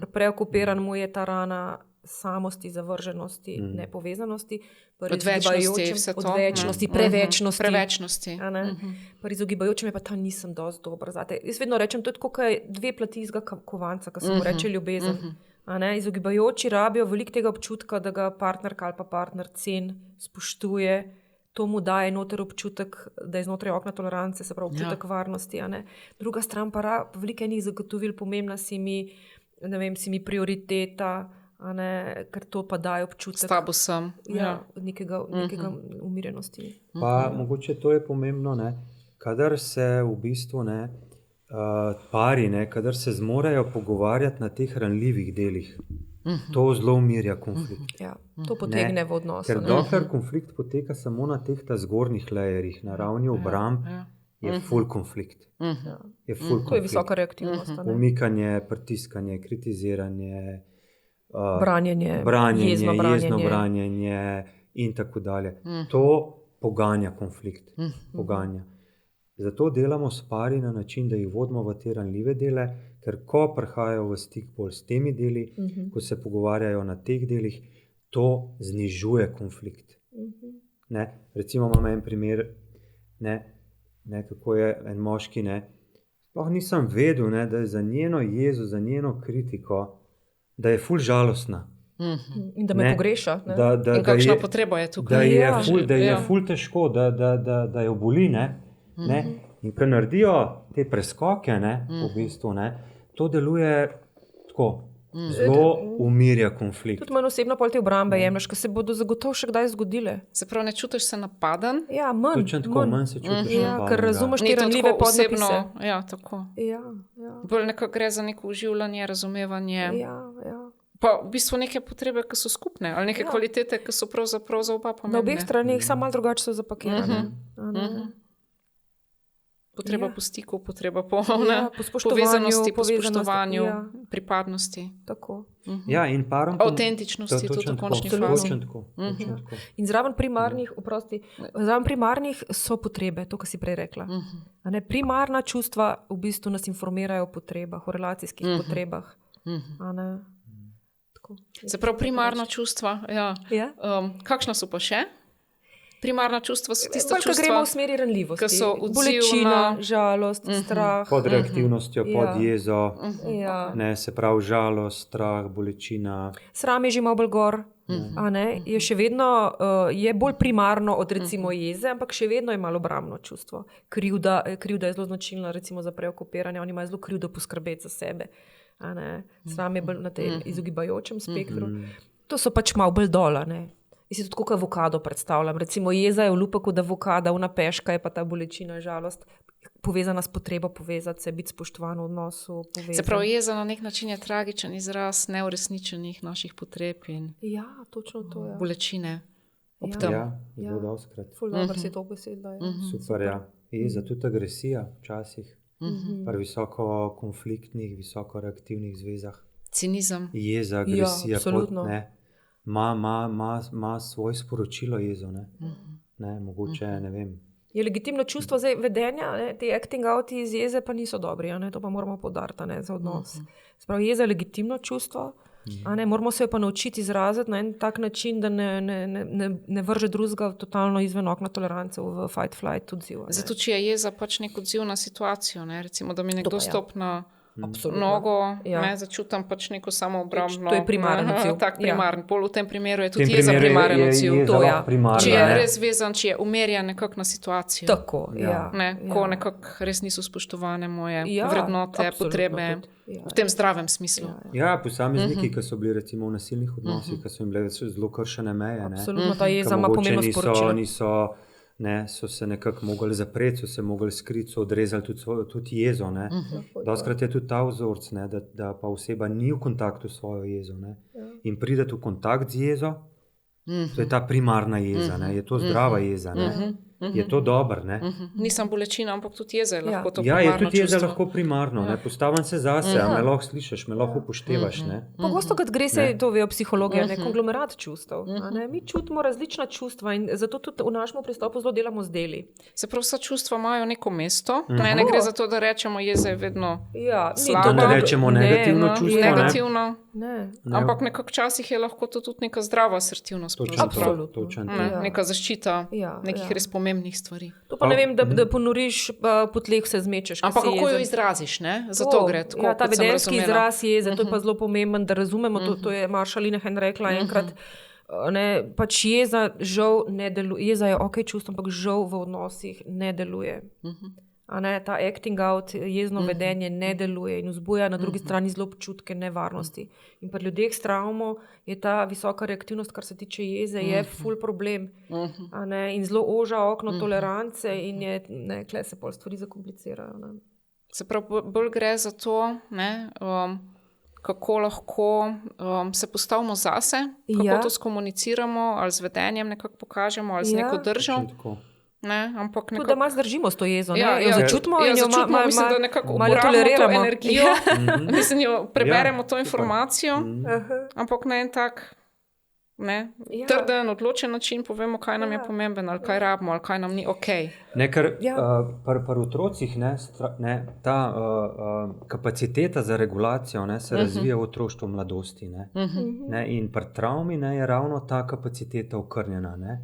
Preokupiran mu je ta rana samosti, zavrženosti, nepovezanosti, pri Odvečnosti, izogibajočem- vse to. odvečnosti, prevečnosti. Prevečnosti. A ne. Pri izogibajočem je pa ta nisem dosti dober zate. Jaz vedno rečem, to je tako, kot je dve plati izga kovanca, ki se mu reče ljubezen. A ne. Izogibajoči rabijo veliko tega občutka, da ga partnerka ali pa partner cen, spoštuje. To mu daje noter občutek, da je znotraj okna tolerance, se pravi občutek varnosti. A ne. Druga stran pa veliko enih zagotovil, pomembna si mi, ne vem, si mi prioriteta, a ne, ker to pa daje občutek S tabo sem. ja, nekega umirjenosti. Pa mogoče to je pomembno, ne, kadar se v bistvu ne, pari, ne, kadar se zmorejo pogovarjati na teh ranljivih delih, to zelo umirja konflikt. Ja, to potegne v odnos. Ker dokler konflikt poteka samo na teh zgornjih lajerjih, na ravni obramb, je full konflikt. Je full To je konflikt. visoka reaktivnost. a ne. Umikanje, pritiskanje, kritiziranje, Branjenje, jezno branjenje. branjenje in tako dalje. To poganja konflikt. Poganja. Zato delamo s pari na način, da jih vodimo v te ranljive dele, ker ko prihajajo v stik bolj s temi deli, ko se pogovarjajo na teh delih, to znižuje konflikt. Ne? Recimo imamo en primer, kako je en moški, sploh nisem vedel, da je za njeno jezo, za njeno kritiko, da je ful žalostna. In da me pogreša. In kakšna potreba je tukaj? Da je ful težko, da jo boli. In ko naredijo te preskoke, v bistvu, to deluje tako, zelo umirja konflikt. Tudi manj osebno pol te obrambe jemlješ, ker se bodo zagotovo še kdaj zgodile. Se pravi, ne čutiš se napaden? Ja, manj. Točno tako, manj se čutiš napaden. Ker razumeš te ranljive podnapise. Ja, tako. Ja. Bolj nekako gre za neko uživanje, razumevanje. Ja. Pa v bistvu neke potrebe, ki so skupne, ali neke kvalitete, ki so pravzaprav za oba pomembne. Na obeh straneh samo malo drugače so zapakirane. Potreba po stiku, potreba po spoštovanju, po spoštovanju, pripadnosti. Tako. Ja, in parom avtentičnosti, tudi v končni fazi. In zraven primarnih so potrebe, to, kar si prej rekla. Primarna čustva v bistvu nas informirajo o potrebah, o relacijskih potrebah. Se pravi, primarna čustva. Kakšna so pa še? Primarna čustva so tiste čustva, ki gremo v smeri ranljivosti. Ki so odzivna. Bolečina, žalost, strah. Pod reaktivnostjo, pod jezo. Se pravi, žalost, strah, bolečina. Sram je že malo bolj gor. Je še vedno je bolj primarno od recimo jeze, ampak še vedno je malo obrambno čustvo. Krivda je zelo značilna recimo za preokupiranje. Oni imajo zelo krivdo poskrbeti za sebe. Sram je bolj na tem izogibajočem spektru. To so pač malo bolj dola. Jaz si tudi kot avokado predstavljam. Recimo jeza je v lupaku od avokada, una peška je pa ta bolečina, žalost, povezana s potrebo povezati se, biti spoštovan v odnosu. Se pravi, jeza na nek način je tragičen izraz neuresničenih naših potreb in točno to, bolečine. Zelo dostkrat. Ful dobro si to besedla. Super, jeza, tudi agresija včasih. Pri visoko konfliktnih, visoko reaktivnih zvezah. Cinizem. Jeza, agresija. Absolutno. Ma svoje sporočilo jezo. Mogoče, ne vem. Je legitimno čustvo zdaj vedenja, ti acting outi iz jeze pa niso dobri, to pa moramo poudariti za odnos. Spravi, jeza je legitimno čustvo, moramo se jo pa naučiti izraziti na en tak način, da ne vrže drugega totalno izven okna tolerance v fight-flight odziv. Zato, če je jeza pač nek odziv na situacijo, recimo, da mi nekdo stop na nogo, začutam pač neko samoobrambno. To je primaren odziv. Tak primaren. V tem primeru je tudi jeza primaren odziv. Če je res vezan, če je umerjen nekako na situacijo. Tako, Ko nekako res niso spoštovane moje vrednote, potrebe v tem zdravem smislu. Posamezniki, ki so bili recimo v nasilnih odnosih, ki so jim bile zelo kršene meje. Absolutno, ta jeza ima pomembno sporočilo. So se nekako mogli zapreti, so se mogli skriti, so odrezali tudi jezo. Dostkrat je tudi ta vzorc, da pa oseba ni v kontaktu s svojo jezo. In pride v kontakt z jezo, to je ta primarna jeza, je to zdrava jeza. Je to dobro. Nisem bolečina, ampak tudi jeza je lahko to primarno. Je tudi jeza lahko primarno. Postavim se zase, me lahko slišiš, me lahko upoštevaš. Pogosto, kad gre se, to vejo psihologija, konglomerat čustev. Mi čutimo različna čustva in zato tudi v našem pristopu zelo delamo z deli. Se pravi, vsa čustva imajo neko mesto. Ne gre za to, da rečemo, jeza je vedno slaba. Da rečemo negativno čustvo. Negativno. Ampak nekako včasih je lahko to tudi neka zdrava asertivnost. Absolutno. Neka zaščita nekih res pomembnih stvari. To pa ne vem, da ponoriš po tleh, se zmečeš. Ampak kako jo izraziš, zato gre tako. Ta vedenjski izraz jeze, to je pa zelo pomemben, da razumemo, to je Marsha Linehan rekla enkrat, pač jeza žal ne deluje, jeza je ok čustvo, ampak žal v odnosih ne deluje. Ta acting out, jezno vedenje ne deluje in vzbuja na drugi strani zelo občutke nevarnosti. In pri ljudeh s travmo je ta visoka reaktivnost, kar se tiče jeze, je ful problem. In zelo oža okno tolerance in kle se pol stvari zakomplicirajo. Se pravi, bolj gre za to, kako lahko se postavimo zase, kako to skomuniciramo, ali z vedenjem nekako pokažemo, ali z neko držo. Ampak nekako... Tudi, da malo zdržimo s to jezo, jo začutimo in jo mislim, da nekako uporabimo to energijo, mislim, jo preberemo to informacijo, ampak na en tak Ja. trden, odločen način povemo, kaj nam je pomemben, ali kaj rabimo, ali kaj nam ni ok. Ker pri otrocih ta kapaciteta za regulacijo se razvija v otroštvu, mladosti. In pri travmi je ravno ta kapaciteta okrnjena.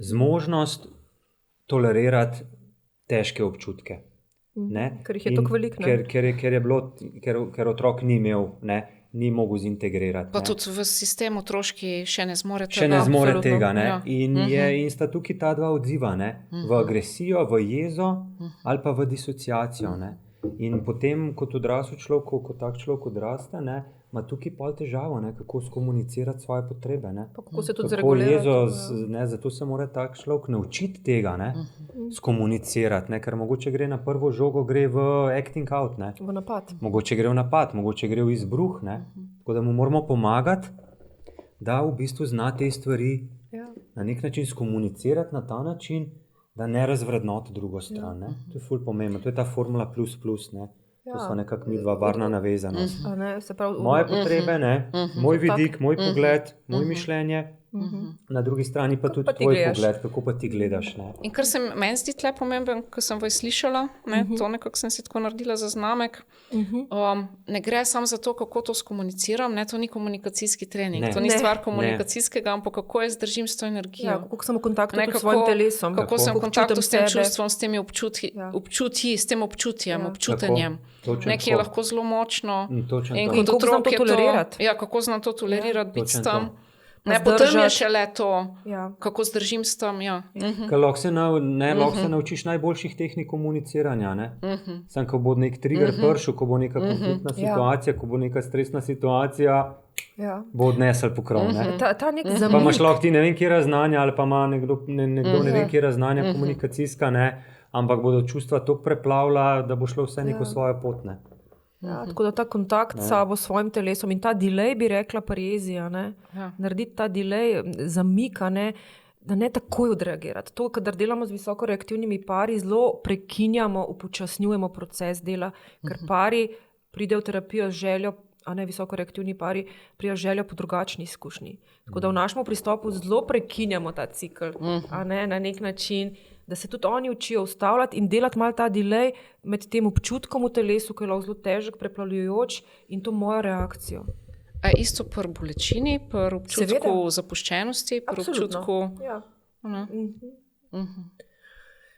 Zmožnost tolerirati težke občutke. Ker jih je tako veliko. Ker otrok ni imel, ni mogel zintegrirati. Pa tudi v sistemu otroški še ne zmore tega. Še ne zmore tega. In sta tukaj ta dva odziva, v agresijo, v jezo ali pa v disociacijo. In potem, kot odrasel človek, kot tak človek odraste, ima tukaj pol težavo, kako skomunicirati svoje potrebe. Kako se tudi zregulirati. Zato se mora tak človek naučiti tega, skomunicirati, ker mogoče gre na prvo žogo, gre v acting out. V napad. Mogoče gre v napad, mogoče gre v izbruh. Tako da mu moramo pomagati, da v bistvu zna te stvari na nek način skomunicirati na ta način, da ne razvrednoti drugo stran. To je ful pomembno, to je ta formula plus plus. To so nekako mi dva varna navezanost. Moje potrebe, moj vidik, moj pogled, moje mišljenje, na drugi strani pa tudi tvoj pogled, kako pa ti gledaš. In kar se meni zdi tle pomemben, ko sem vas slišala, to nekako sem si tako naredila za zaznamek, ne gre samo za to, kako to skomuniciram, to ni komunikacijski trening, to ni stvar komunikacijskega, ampak kako jaz držim s to energijo. Kako sem v kontaktu s svojim telesom. Kako sem v kontaktu s tem čustvom, s temi občutji, s tem občutjem, občutenjem. Nekaj je lahko zelo močno. In kako znam to tolerirati. Kako znam to tolerirati, biti s tem. Potem je šele to, kako zdržim s tem. Lahko se naučiš najboljših tehnik komuniciranja. Sam, ko bo nek trigger prišel, ko bo neka konfliktna situacija, ko bo neka stresna situacija, bo odnesel pokrov. Pa imaš lahko ti ne vem, kje raznanja, ali pa ima nekdo ne vem, kje raznanja komunikacijska, ampak bodo čustva toliko preplavila, da bo šlo vse neko svojo pot. Tako da ta kontakt s sabo, s svojim telesom in ta delay, bi rekla parizija, narediti ta delay, zamika, da ne takoj odreagirati. To, kadar delamo z visoko reaktivnimi pari, zelo prekinjamo, upočasnjujemo proces dela, ker pari pridejo v terapijo z željo, a ne visoko reaktivni pari, pridejo z željo po drugačni izkušnji. Tako da v našem pristopu zelo prekinjamo ta cikl, na nek način, da se tudi oni učijo ustavljati in delati malo ta delay med tem občutkom v telesu, ki je lahko zelo težek, preplavljajoč, in to mojo reakcijo. Isto pri bolečini, pri občutku zapuščenosti, pri občutku.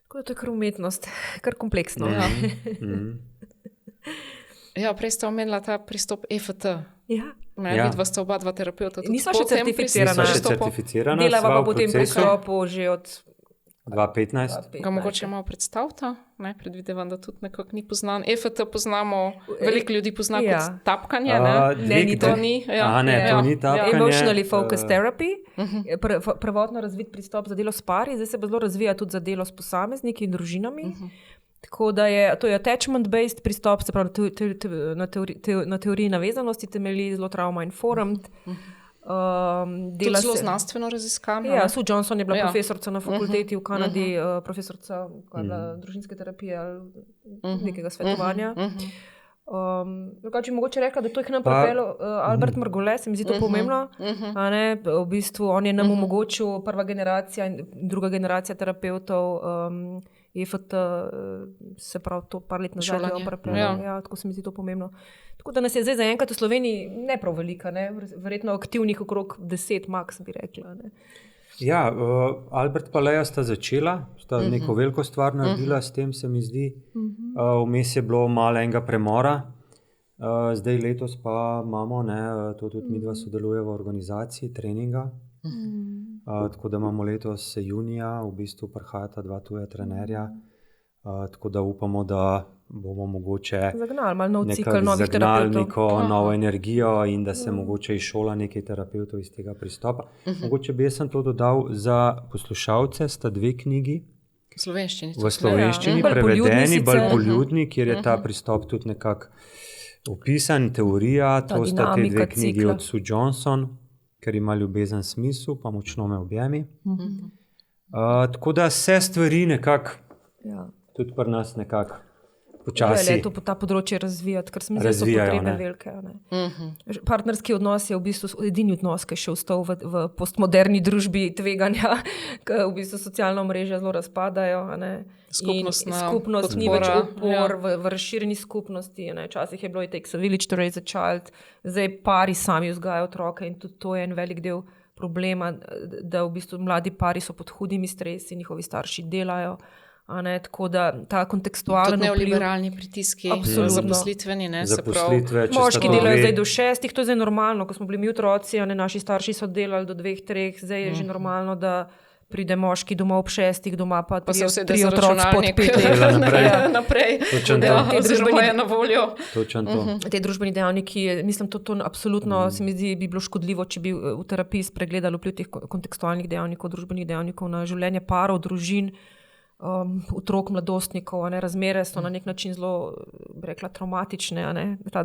Tako da to je kar umetnost, kar kompleksno. Prej ste omenila ta pristop EFT. Vidva sta oba dva terapeuta. Nisva še certificirana. Delava pa po tem pristopu že od 2015. Ga mogoče malo predstavita? Predvidevam, da tudi nekako ni poznan. EFT poznamo, veliko ljudi pozna kot tapkanje. To ni tapkanje. Emotionally focused therapy. Prvotno razvit pristop za delo s pari, zdaj se bo zelo razvija tudi za delo s posamezniki in družinami. Tako da to je attachment-based pristop, se pravi na teoriji navezanosti temelji, zelo trauma-informed. Tudi zelo znanstveno raziskano. Sue Johnson je bila profesorica na fakulteti v Kanadi, profesorica družinske terapije ali nekega svetovanja. Mogoče rekla, da to je k nam pripeljal Albert Margolese, se mi zdi to pomembno. V bistvu on je nam omogočil, prva generacija in druga generacija terapeutov, EFT, se pravi to par let nazaj, tako se mi zdi to pomembno. Tako da nas je zdaj zaenkrat v Sloveniji ne prav velika, verjetno aktivnih okrog 10 max, bi rekla. Albert pa Leja sta začela, sta neko veliko stvar naredila s tem, se mi zdi. Vmes je bilo malo enega premora, zdaj letos pa imamo, to tudi midva sodeluje v organizaciji treninga. Tako da imamo letos junija, v bistvu prihajata dva tuja trenerja, tako da upamo, da bomo mogoče zagnali neko novo energijo in da se mogoče izšola nekaj terapeutov iz tega pristopa. Mogoče bi jaz to dodal za poslušalce, sta dve knjigi v slovenščini prevedeni, bolj poljudni, kjer je ta pristop tudi nekako opisan, teorija, to sta te dve knjigi od Sue Johnson, ker ima ljubezen smisel, pa močno me objemi. Tako da se stvari nekako tudi pri nas nekako počasi ta področje razvijati, ker se mi zdi, da so razvijajo, potrebe ne. velike. Ne. Partnerski odnos je v bistvu edini odnos, ki je še ostal v postmoderni družbi tveganja, ki v bistvu socialna omrežja zelo razpadajo. A ne. Skupnostna In skupnost ni več podpora, opor v razširjeni skupnosti. Ne. Včasih je bilo it takes a village to raise a child, zdaj pari sami vzgajajo otroke in tudi to je en velik del problema, da v bistvu mladi pari so pod hudimi stresi, njihovi starši delajo. A ne, tako da ta kontekstualen Tudi neoliberalni pritiski, Absolutno. zaposlitveni, ne, se pravi. zaposlitve. če sta Moški to delajo dve- zdaj do 6, to je zdaj normalno, ko smo bili mi otroci, a ne, naši starši so delali do 2, 3, zdaj je že normalno, da pride moški domov ob 6, doma pa Pa se tri usede tri za otroci pod računalnik. 5 Dela let. naprej. Ja. naprej. Točno to. Ja, Te oziroma družbeni- je na voljo. Točno to. Te družbeni dejavniki, mislim, to absolutno se mi zdi, bi bilo škodljivo, če bi v terapiji spregledali vpliv teh kontekstualnih dejavnikov, družbenih dejavnikov na življenje parov, družin, otrok, mladostnikov. A ne, razmere so na nek način zelo, bi rekla, traumatične. A ne. Ta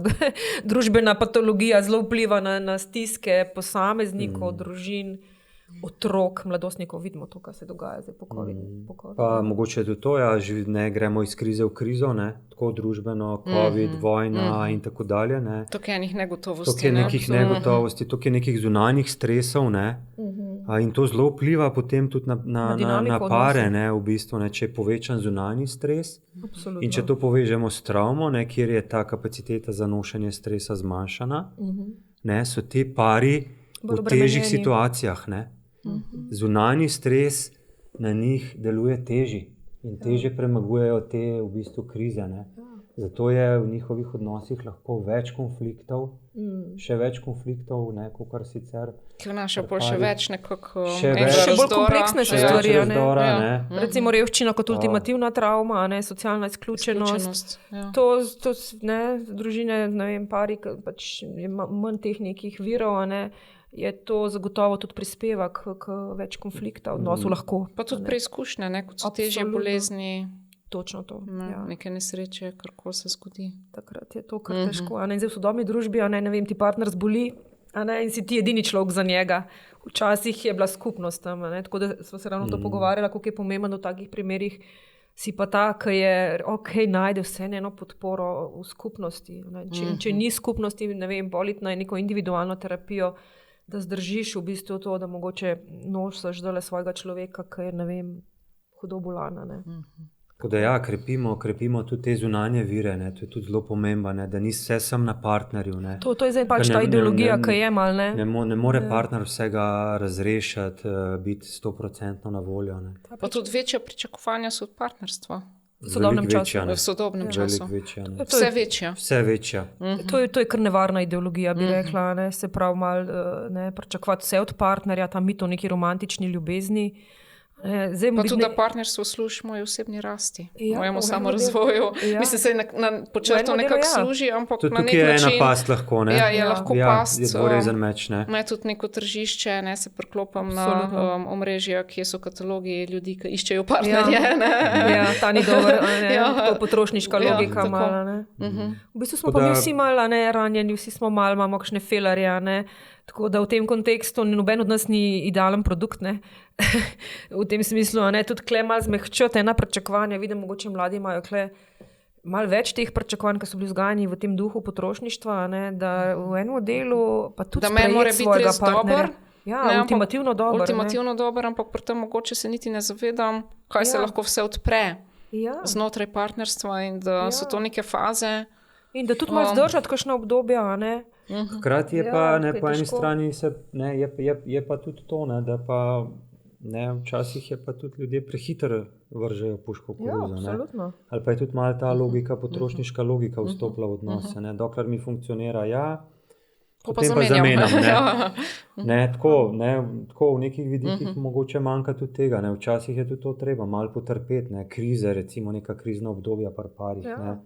družbena patologija zelo vpliva na stiske posameznikov, družin, otrok, mladostnikov. Vidimo to, kar se dogaja zdaj po COVID-u. Pa mogoče tudi to, ja, ne gremo iz krize v krizo, ne, tako družbeno, COVID, vojna in tako dalje. Ne. Tukaj je enih negotovosti. Tukaj je nekih negotovosti, tukaj je nekih zunanjih stresov, ne. In to zelo vpliva potem tudi na dinamiko pare, odnosov. ne, v bistvu, ne, če je povečan zunanji stres. Absolutno. In če to povežemo s travmo, ne, kjer je ta kapaciteta za nošenje stresa zmanjšana, ne, so ti pari Bolj v težjih obremenjeni. situacijah. Ne. Zunanji stres na njih deluje težji in težje premagujejo te v bistvu krize. Ne. Zato je v njihovih odnosih lahko več konfliktov, še več konfliktov, kot sicer. Ki vnaša pol še več nekako Še enega več. Še bolj razdora. kompleksne so Še več stvari, a ne. razdora, Ja. ne. Recimo revščina kot ultimativna travma, a ne, socialna izključenost. Izključenost, ja. To ne, družine, ne vem, pari, ki pač je manj teh nekih virov, a ne, je to zagotovo tudi prispeva k več konflikta v odnosu lahko. Pa tudi preizkušnje, ne, kot so težje Absolutno. bolezni, Točno to. ne, Ja. neke nesreče, karkoli se zgodi. Takrat je to kar težko. A ne, in zdaj v sodobni družbi, a ne vem, ti partner zboli, a ne, in si ti edini človek za njega. Včasih je bila skupnost tam, a ne, tako da smo se ravno to pogovarjali, kako je pomembno v takih primerih. Si pa ta, ki je, najde vseeno eno podporo v skupnosti. Ne. Če ni skupnosti, ne vem, voliti na neko individualno terapijo, da zdržiš v bistvu to, da mogoče nosiš zdajle svojega človeka, ki je, ne vem, hudo bolana. Ne. Tako da ja, krepimo tudi te zunanje vire, ne. To je tudi zelo pomembno, ne, da ni vse sem na partnerju. Ne. To je zdaj pač Ker ta ne- ideologija, ne- ki je mal, ne. Ne more partner vsega razrešiti, biti 100% na voljo. Ne. Pa tudi večja pričakovanja so od partnerstva V sodobnem Veliko času. večja, ne. v sodobnem času. Veliko večja, ne. To je- Vse večja. Vse večja. To je kar nevarna ideologija, bi rekla. Ne? Se pravi, ne pričakovati vse od partnerja, ta mit o neki romantični ljubezni. Zdaj, Pa tudi, da partnerstvo služi moji osebni rasti, Ja, mojemu v samorazvoju. enem delu, ja. Mislim, se na počrtu V enem nekako delu, ja. služi, ampak Tudi na nek tukaj je ena način. past lahko, ne. Ja, je Ja. lahko Ja, past. je dvorezen meč, ne. Ima tudi neko tržišče, ne, se priklopim na Absolutno. omrežja, kje so katalogi ljudi, ki iščejo partnerje. Ne. Ja, ta ni dober, a ne, Ja. to potrošniška Ja, logika. tako. Malo, ne. V bistvu smo Tako pa mi da- vsi malo a ne, ranjeni, vsi smo malo, imamo kakšne felerje. a ne. Tako da v tem kontekstu noben od nas ni idealen produkt. Ne. V tem smislu, a ne, tudi kle malo zmehčati ena pričakovanja. Vidim, mogoče mladi imajo kle malo več teh pričakovanj, ki so bili vzgajani v tem duhu potrošništva, a ne, da v enem delu pa tudi Da meni mora sprejeti biti svojega res partnerja. dober. Ja, Ne, ampak ultimativno dober. ne. Ultimativno dober, ampak pri tem mogoče se niti ne zavedam, kaj se Ja. lahko vse odpre Ja. znotraj partnerstva in da so to neke faze. In da tudi malo zdržati kakšno obdobje, a ne. Hkrati je Ja, pa ne, ko je po eni težko. strani je pa tudi to, ne, da pa ne, včasih je pa tudi ljudje prehitro vržejo puško v Ja, koruzo. Ne. absolutno. Ali pa je tudi malo ta logika, potrošniška logika vstopila v odnose. Ne. Dokler mi funkcionira, ja, Pa potem pa zamenjam. zamenjam. Ne. Ja. Ne, tako v nekih vidikih mogoče manjka tudi tega. Ne. Včasih je tudi to treba malo potrpeti, ne. Krize, recimo neka krizna obdobja par parih. Ja. Ne.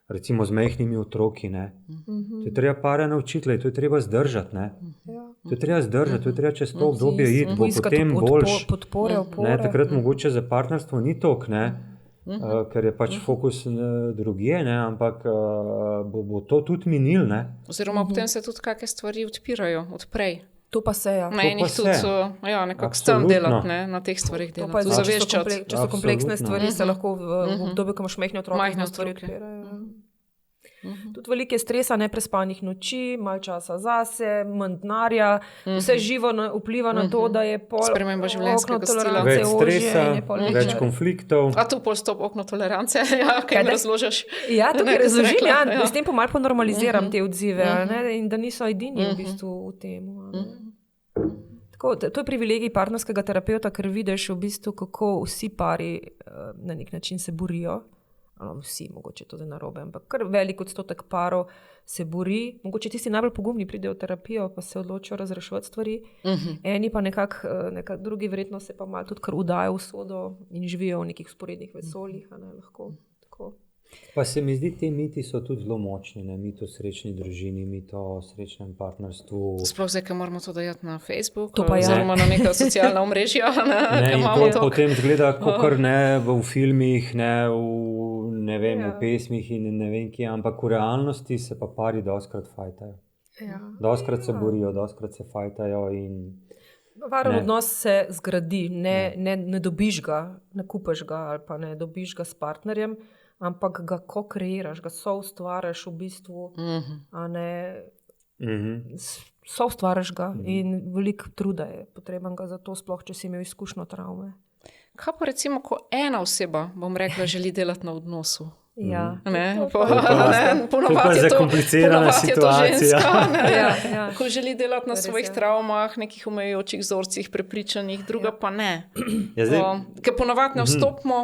Recimo z majhnimi otroki. Ne. To je treba pare naučiti, to je treba zdržati. Ne. Ja. To je treba zdržati, to je treba čez to obdobje iti, bo Poiskati potem boljš. podpore, opore. Ne, takrat mogoče za partnerstvo ni tok, ker je pač fokus drugje, ne, ampak bo to tudi minil. Ne. Oziroma, potem se tudi kakšne stvari odpirajo odprej. To pa se, ja. Na enih se. tudi nekako s tem Absolutno. delati, ne, na teh stvarih To delati. pa je To zelo, zaveščati. če so kompleksne Absolutno. stvari, se lahko v obdobju, ko imaš majhne otroke, Majhne stvari otroke. odpirajo. Tudi veliko je stresa, neprespanih noči, malo časa zase, manj denarja, vse živo vpliva na to, da je Sprememba življenjskega okno stila. tolerance Več ožje stresa, in je pol več večer. konfliktov. A tu pol stop okno tolerance, ja, kaj mi da- razložiš? Ja, to Ne, je ko si razložim, rekla, ja. S tem pa malo ponormaliziram te odzive, a ne, in da niso edini v bistvu v tem. a ne. Tako, to je privilegij partnerskega terapeuta, ker vidiš v bistvu, kako vsi pari na nek način se borijo. Vsi, mogoče to je narobe, ampak kar velik odstotek parov se bori. Mogoče tisti najbolj pogumni pridejo v terapijo, pa se odločijo razreševati stvari. Eni pa nekako drugi verjetno se pa malo tudi kar udajo v sodo in živijo v nekih sporednih vesoljih. A ne, lahko, tako. Pa se mi zdi, te miti so tudi zelo močni, ne? Mit o srečni družini, mit o srečnem partnerstvu. Sploh zdaj, ker moramo to dajati na Facebook, To pa ja. oziroma na neka socialna omrežja, Ne, ker in imamo to to. potem zgleda, kot ne v filmih, ne v pesmih in ne vem kje, ampak v realnosti se pa pari doskrat fajtajo. Ja. Doskrat se borijo, doskrat se fajtajo in Varen Ne. odnos se zgradi, ne dobiš ga, ne kupiš ga ali pa ne dobiš ga s partnerjem, ampak ga ko-kreiraš, ga soustvariš v bistvu, a ne soustvariš ga in veliko truda je potrebnega za to, sploh če si imel izkušnjo travme. Kaj pa recimo, ko ena oseba, bom rekla, želi delati na odnosu? Ja. Ne, To po, pa- ne, ponovadi pa je to zakomplicirana ponovadi je to situacija. ženska, ne. Ja, ja. Ko želi delati na Res svojih je. travmah, nekih omejujočih vzorcih, prepričanjih, druga pa ne. Ja, zdaj, Ker ponovadi ne vstopimo,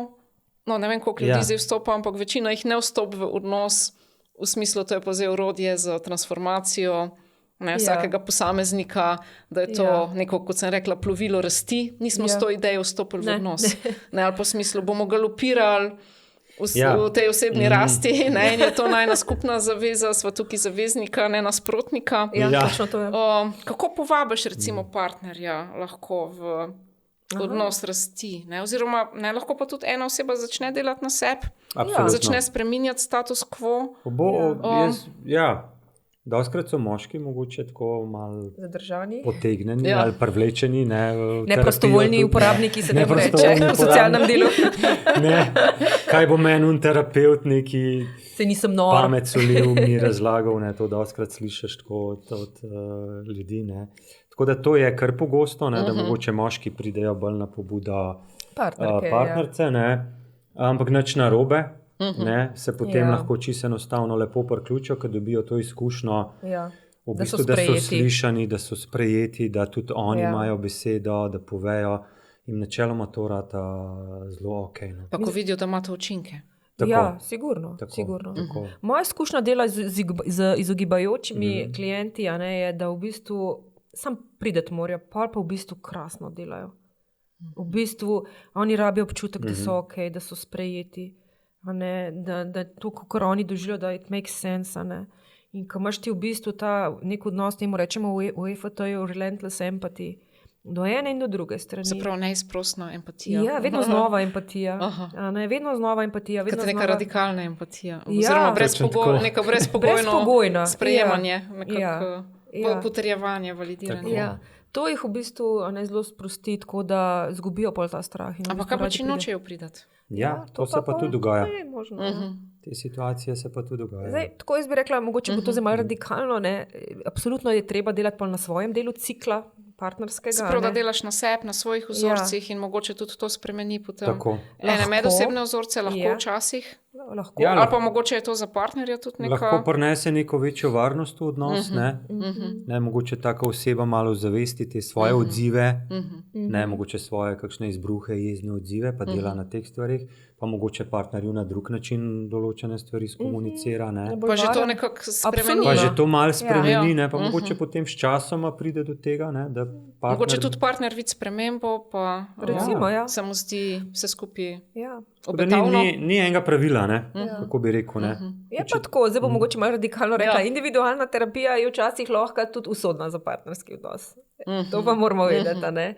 ne vem, koliko ljudi Ja. zdaj vstopa, ampak večina jih ne vstopi v odnos, v smislu, to je pa zdaj orodje za transformacijo vsakega posameznika, da je to Ja. neko, kot sem rekla, plovilo rasti. Nismo Ja. s to idejo vstopili v Ne, odnos. Ne, ali pa v smislu, bomo galopirali Ja. v tej osebni rasti, ne, in je to najna skupna zaveza, sva tukaj zaveznika, ne nasprotnika. Ja, Ja. točno to je. Kako povabiš recimo partnerja lahko v odnos rasti? Ne? Oziroma, ne, lahko pa tudi ena oseba začne delati na sebi, absolutno. začne spreminjati status quo. Doskrat so moški mogoče tako malo Zadržani. potegnjeni Ja. ali privlečeni. Neprostovoljni uporabniki se temu reče Neprostovoljni v socialnem delu. Ne, kaj bo meni un terapeut, neki Se nisem nor. pamet solil mi razlagal, ne, to doskrat slišiš tako od ljudi. Ne. Tako da to je kar pogosto, ne, da mogoče moški pridejo bolj na pobudo Partnerke, partnerce, ne, ampak nič narobe. Ne, se potem Ja. lahko čisto enostavno lepo priključijo, ker dobijo to izkušnjo, Ja. v Da so bistvu, da so sprejeti. slišani, da so sprejeti, da tudi oni Ja. imajo besedo, da povejo. In načeloma to rata zelo ok. No. Pa ko vidijo, da ima to učinke. Tako. Ja, sigurno. Tako, sigurno. tako. Moja izkušnja dela z izogibajočimi klienti a ne, je, da v bistvu sam prideti morajo, pa v bistvu krasno delajo. V bistvu oni rabijo občutek, da so ok, da so sprejeti, a ne, da to, kar oni doživljajo, da it makes sense. A ne. In ko imaš ti v bistvu ta nek odnos, temu rečemo v EFT-ju relentless empathy, do ene in do druge strani. Se pravi, neizprosna empatija. Ja, vedno znova empatija. Aha. A ne, vedno znova empatija. Vedno Kot neka znova... radikalna empatija. Ja. Oziroma Točno tako. neka brezpogojno Brezpogojna, sprejemanje, nekako Ja. potrjevanje, validiranje. Ja. To jih v bistvu a ne, zelo sprosti, tako da izgubijo pol ta strah. in v Ampak bistvu kaj pa, radi če pridejo. nočejo priti? Ja, to se pa tudi dogaja. Je možno, Te situacije se pa tudi dogajajo. Zdaj, tako jaz bi rekla, mogoče bo to zdaj malo radikalno. Ne? Absolutno je treba delati pol na svojem delu cikla partnerskega. Se pravi, da ne. delaš na sebi, na svojih vzorcih in mogoče tudi to spremeni potem. Tako. Ene Lahko. medosebne vzorce lahko Ja. včasih. Lahko. Ja, Ali pa mogoče je to za partnerja tudi neka... Lahko prinese neko večjo varnost v odnos. Ne, mogoče taka oseba malo zavesti te svoje odzive, ne, mogoče svoje kakšne izbruhe, jezne odzive, pa dela na teh stvarih, pa mogoče partnerju na drug način določene stvari skomunicira. Ne. Bolj Pa že to varen. nekako Absolutno. spremeni. Pa že to malo spremeni, Ja. ne, pa mogoče potem sčasoma pride do tega, ne, da partner... Mogoče tudi partner vidi spremembo, pa Recimo, ja. se mu zdi vse skupaj Ja. Tako da obetavno. ni enega pravila, ne, kako bi rekel. Ne. Je pa tako, zdaj bom mogoče malo radikalno rekla. Ja. Individualna terapija je včasih lahko tudi usodna za partnerski odnos. To pa moramo vedeti. a ne.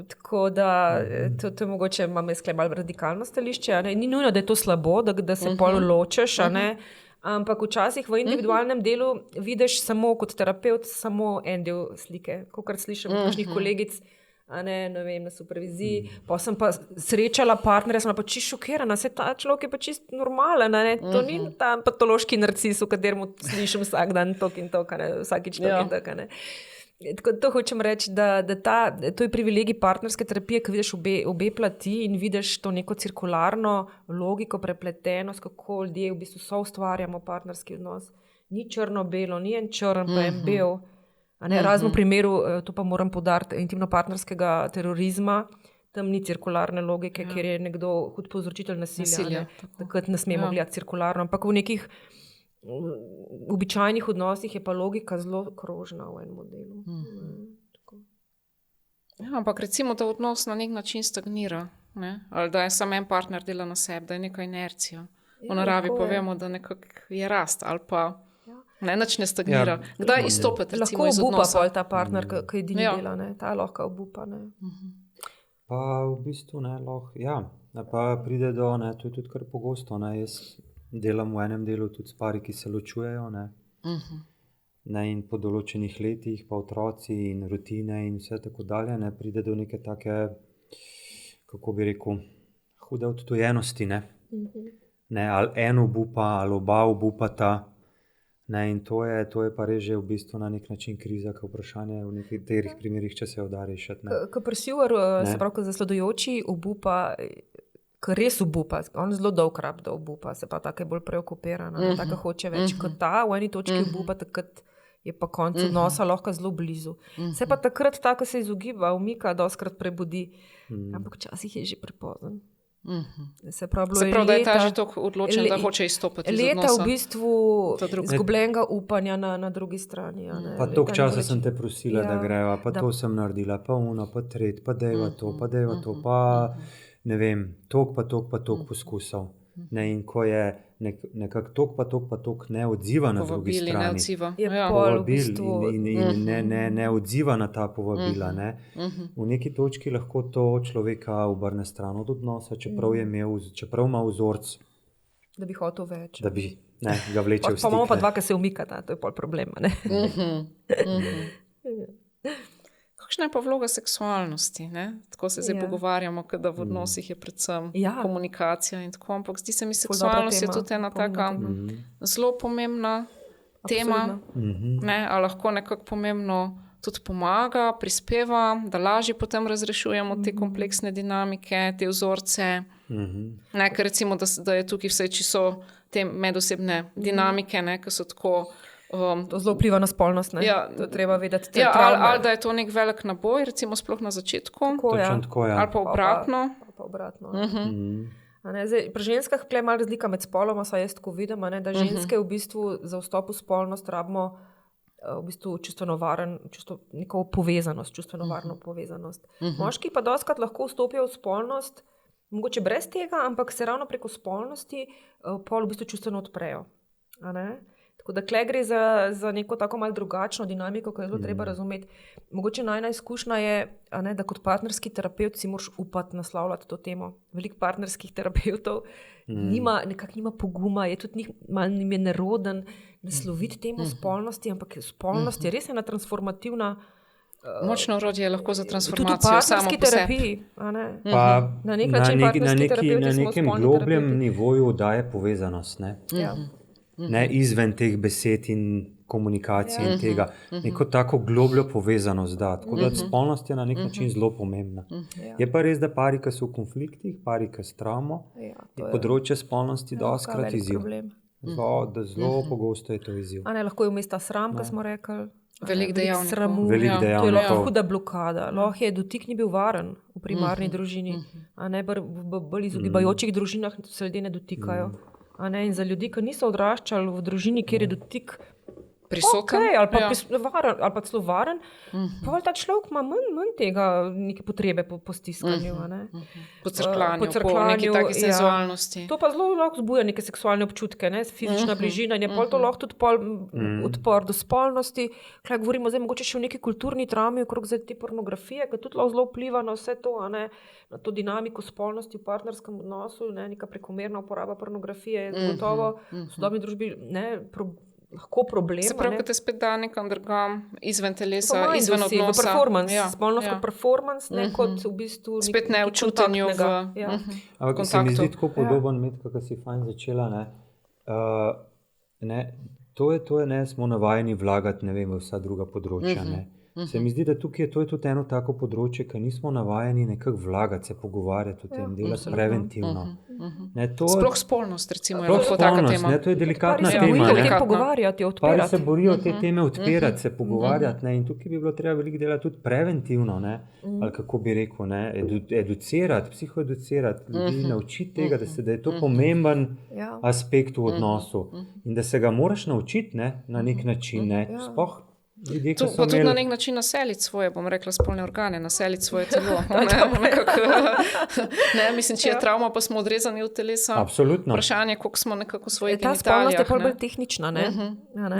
Tako da to je mogoče, imam jaz tukaj malo radikalno stališče. a ne. Ni nujno, da je to slabo, da se pol ločeš, a ne. Ampak včasih v individualnem delu vidiš samo kot terapeut samo en del slike, kot slišim od kakšnih kolegic, ne vem, na superviziji. Pa sem pa srečala partnerja, sem pa čisto šokirana, se ta človek je pa čisto normalen, ne? To ni ta patološki narcis, v katerem slišim vsak dan tok in tok, vsakič tok in tok, ne. Tako to hočem reči, da to je privilegij partnerske terapije, ko vidiš obe plati in vidiš to neko cirkularno logiko, prepletenost, kako ljudje v bistvu soustvarjamo partnerski odnos. Ni črno-belo, ni en črn pa en bel. Razen v primeru, to pa moram poudariti, intimno-partnerskega terorizma, tam ni cirkularne logike, kjer je nekdo hud povzročitelj nasilja. Takrat ne smemo gledati cirkularno, ampak v nekih običajnih odnosih je pa logika zelo krožna v enem modelu. Ampak recimo, da odnos na nek način stagnira, ne? Ali da je samo en partner dela na sebi, da je neka inercija. V naravi povemo, da nekako je rast ali pa nič ne stagnira. Kdaj izstopiti recimo iz odnosa? Lahko obupa ta partner, ki edini dela, ne? Ta lahko obupa. Ne? Pa v bistvu ne, pa pride do, to je tudi kar pogosto, jaz delam v enem delu tudi s pari, ki se ločujejo, in po določenih letih, pa otroci in rutine in vse tako dalje, pride do neke take, kako bi rekel, hude odtujenosti, ali en obupa, ali oba obupata, in to je pa res že v bistvu na nek način kriza, ki vprašanje v nekaterih primerih, če se da rešiti. Ko pursuer, se pravi, ko zasledujoči obupa, ko res obupa, on zelo dolg rab, da obupa, se pa tako je bolj preokupirana, tako hoče več kot ta, v eni točki obupa, takrat je pa konec odnosa lahko zelo blizu. Se pa takrat tako se izogiba, umika, dostikrat prebudi, ampak včasih je že prepozen. Se pravi, da je ta že tako odločen, da hoče izstopiti iz odnosa. Leta v bistvu izgubljenega upanja na drugi strani. Pa toliko časa sem te prosila, da greva, pa to sem naredila, pa ono, pa tret, pa dejva to, pa ne vem, toliko poskusov. In ko je nekako toliko ne odziva na drugi strani. Ne odziva na ta povabila. V neki točki lahko to človeka obrne stran od odnosa, čeprav ima vzorc. Da bi hotel več. Da bi ga vleče v stik. Pa imamo pa dva, ki se umikata, to je pol problema. Kakšna je pa vloga seksualnosti? Tako se zdaj pogovarjamo, da v odnosih je predvsem komunikacija in tako, ampak zdi se mi, seksualnost je tudi ena taka zelo pomembna tema, a lahko nekako pomembno tudi pomaga, prispeva, da lažje potem razrešujemo te kompleksne dinamike, te vzorce. Ker recimo, da je tukaj vse, če so te medosebne dinamike, ki so tako to zelo vpliva na spolnost, to treba vedeti. Ali da je to nek velik naboj, recimo sploh na začetku, ali pa obratno. Zdaj, pri ženskah je malo razlika med spoloma, saj jaz tako vidim, da ženske v bistvu za vstop v spolnost rabimo v bistvu neko povezanost, čustveno varno povezanost. Moški pa dostikrat lahko vstopijo v spolnost, mogoče brez tega, ampak se ravno preko spolnosti pol v bistvu čustveno odprejo. Tako da tukaj gre za neko tako malo drugačno dinamiko, ki jo zelo treba razumeti. Mogoče najna izkušnja je, da kot partnerski terapevt si moraš upati naslavljati to temo. Veliko partnerskih terapevtov nekako nima poguma, je tudi malo njim je neroden nasloviti temo spolnosti, ampak spolnost je res ena transformativna. Močno orodje je lahko za transformacijo samo po sebi. Na nek način partnerski terapevti na nekem globljem nivoju daje povezanost. Ne izven teh besed in komunikacije in tega. Neko tako globljo povezanost da. Tako da spolnost je na nek način zelo pomembna. Je pa res, da pari, ki so v konfliktih, pari, ki s travmo, je področje spolnosti dostikrat izziv. Zelo pogosto je to izziv. Lahko je vmes ta sram, ki smo rekli. Veliko dejavnikov. To je lahko huda blokada. Lahko je dotik ni bil varen v primarni družini. Bolj izogibajočih družinah se ljudje ne dotikajo. In za ljudi, ki niso odraščali v družini, kjer je dotik prisoten. Okay, ali pa ja. varen, ali pa celo varen, pa ta človek ima manj tega neke potrebe po stiskanju. Po crkljanju, po crkljanju, neki taki senzualnosti. To pa zelo lahko zbuja neke seksualne občutke, ne? Fizična bližina in je pol to lahko tudi odpor do spolnosti. Kaj govorimo zdaj mogoče še o neki kulturni travmi okrog te pornografije, ki tudi lahko zelo vpliva na vse to, na to dinamiko spolnosti v partnerskem odnosu, neka prekomerna uporaba pornografije je gotovo v sodobni družbi lahko problem. Se pravi, da te spet da nekam drugam, izven telesa, izven odnosa. odnosa. Performance, spolnost kot performance, ne kot v bistvu spet ne v čutenju v Ampak se mi zdi tako podoben med, kako si fajn začela, to je, ne, smo navajeni vlagati, ne vem, v vsa druga področja, ne. Se mi zdi, da tukaj to je tudi eno tako področje, ki nismo navajeni nekako vlagati, se pogovarjati o tem, delati preventivno. Sploh spolnost, recimo, je lahko taka tema. To je delikatna tema. Pari se borijo o tem pogovarjati, odpirati. Pari se borijo te teme odpirati, se pogovarjati, ne, in tukaj bi bilo treba veliko delati tudi preventivno, ne, ali kako bi rekel, ne, educirati, psihoeducirati, ljudi naučiti tega, da je to pomemben aspekt v odnosu in da se ga moraš naučiti, ne, na nek način, ne, sploh. Tu pa tudi na nek način naseliti svoje, bom rekla, spolne organe, naseliti svoje telo. Mislim, če je travma, pa smo odrezani od telesa. Absolutno. Vprašanje, koliko smo nekako svoje genitalijah. Ta spolnost je bolj tehnična, ne?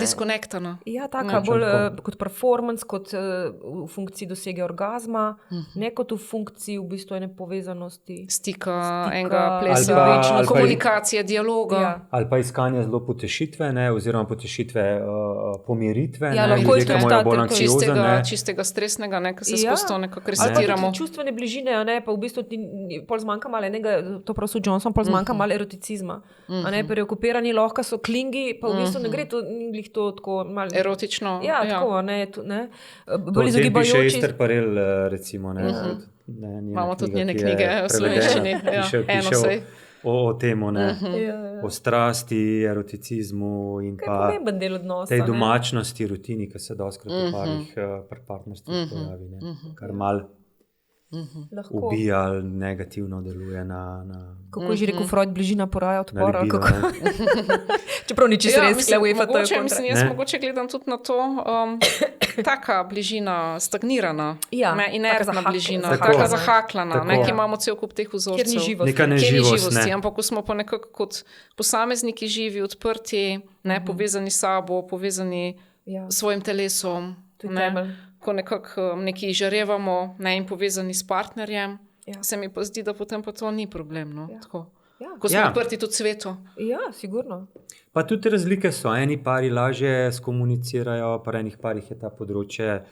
Disconnectana. Ja, taka bolj kot performance, kot v funkciji dosege orgazma, ne kot v funkciji v bistvu ene povezanosti. Stika, enega plesa, komunikacije, dialoga. Ali pa iskanje zelo potešitve, ne, oziroma potešitve pomiritve. Ja, lahko je čistega stresnega, ki se skozi nekako resetiramo. Ali čustvene bližine, pa v bistvu pol zmanjka malo enega, to prav so Johnson, pol zmanjka malo eroticizma. Preokupirani lahko so klingi, pa v bistvu ne gre to tako malo erotično. Ja, tako, ne. Bolj izogibajoči. To Ester Parel, recimo, ne. Imamo tudi njene knjige v slovenščini. Eno sej. O temu, ne, o strasti, eroticizmu in pa tej domačnosti, rutini, ki se dostkrat v parih partnerstvih pojavi, ne, kar mal ubija ali negativno deluje na kako je že rekel Freud, bližina poraja odpor, ali kako? Čeprav ni čisto res, jaz mogoče gledam tudi na to, taka bližina stagnirana, inertna bližina, taka zahaklana, ki imamo cel kup teh vzorcev. Kjer ni živosti. Neka neživost, ampak ko smo pa nekako kot posamezniki živi, odprti, povezani s sabo, povezani s svojim telesom, ko nekako nekaj žarevamo, in povezani s partnerjem, se mi pa zdi, da potem pa to ni problem, no? Tako. Ko smo odprti tudi svetu. Ja, sigurno. Pa tudi razlike so. Eni pari lažje skomunicirajo, pri enih parih je ta področje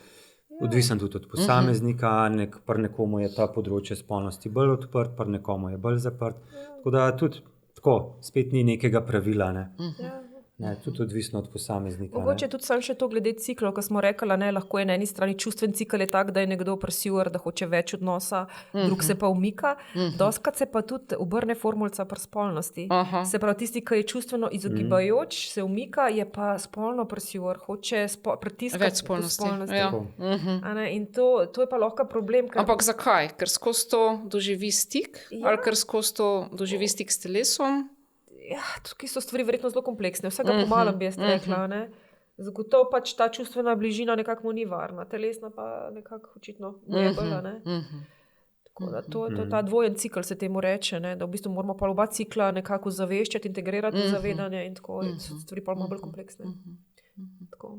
odvisen tudi od posameznika, pri nekomu je ta področje spolnosti bolj odprt, pri nekomu je bolj zaprt. Tako da tudi tako, spet ni nekega pravila, ne. Ne, tudi odvisno od posameznika. Mogoče tudi sam še to glede ciklov, ko smo rekli, lahko je na eni strani čustven cikl je tak, da je nekdo pursuer, da hoče več odnosa, drug se pa umika. Dostkrat se pa tudi obrne formulca pri spolnosti. Se pravi, tisti, ki je čustveno izogibajoč, se umika, je pa spolno pursuer, hoče pritiskati več spolnosti. In to je pa lahko problem. Ampak zakaj? Ker skozi to doživi stik? Ali ker skozi to doživi stik s telesom? Ja, tukaj so stvari verjetno zelo kompleksne. Vsega pomalem bi jaz rekla. Zagotovo pač ta čustvena bližina nekako mu ni varna. Telesna pa nekako očitno je bolj. Tako da to je ta dvojen cikl, se temu reče. Da v bistvu moramo pa oba cikla nekako zaveščati, integrirati v zavedanje in tako. Stvari pa malo bolj kompleksne. Tako.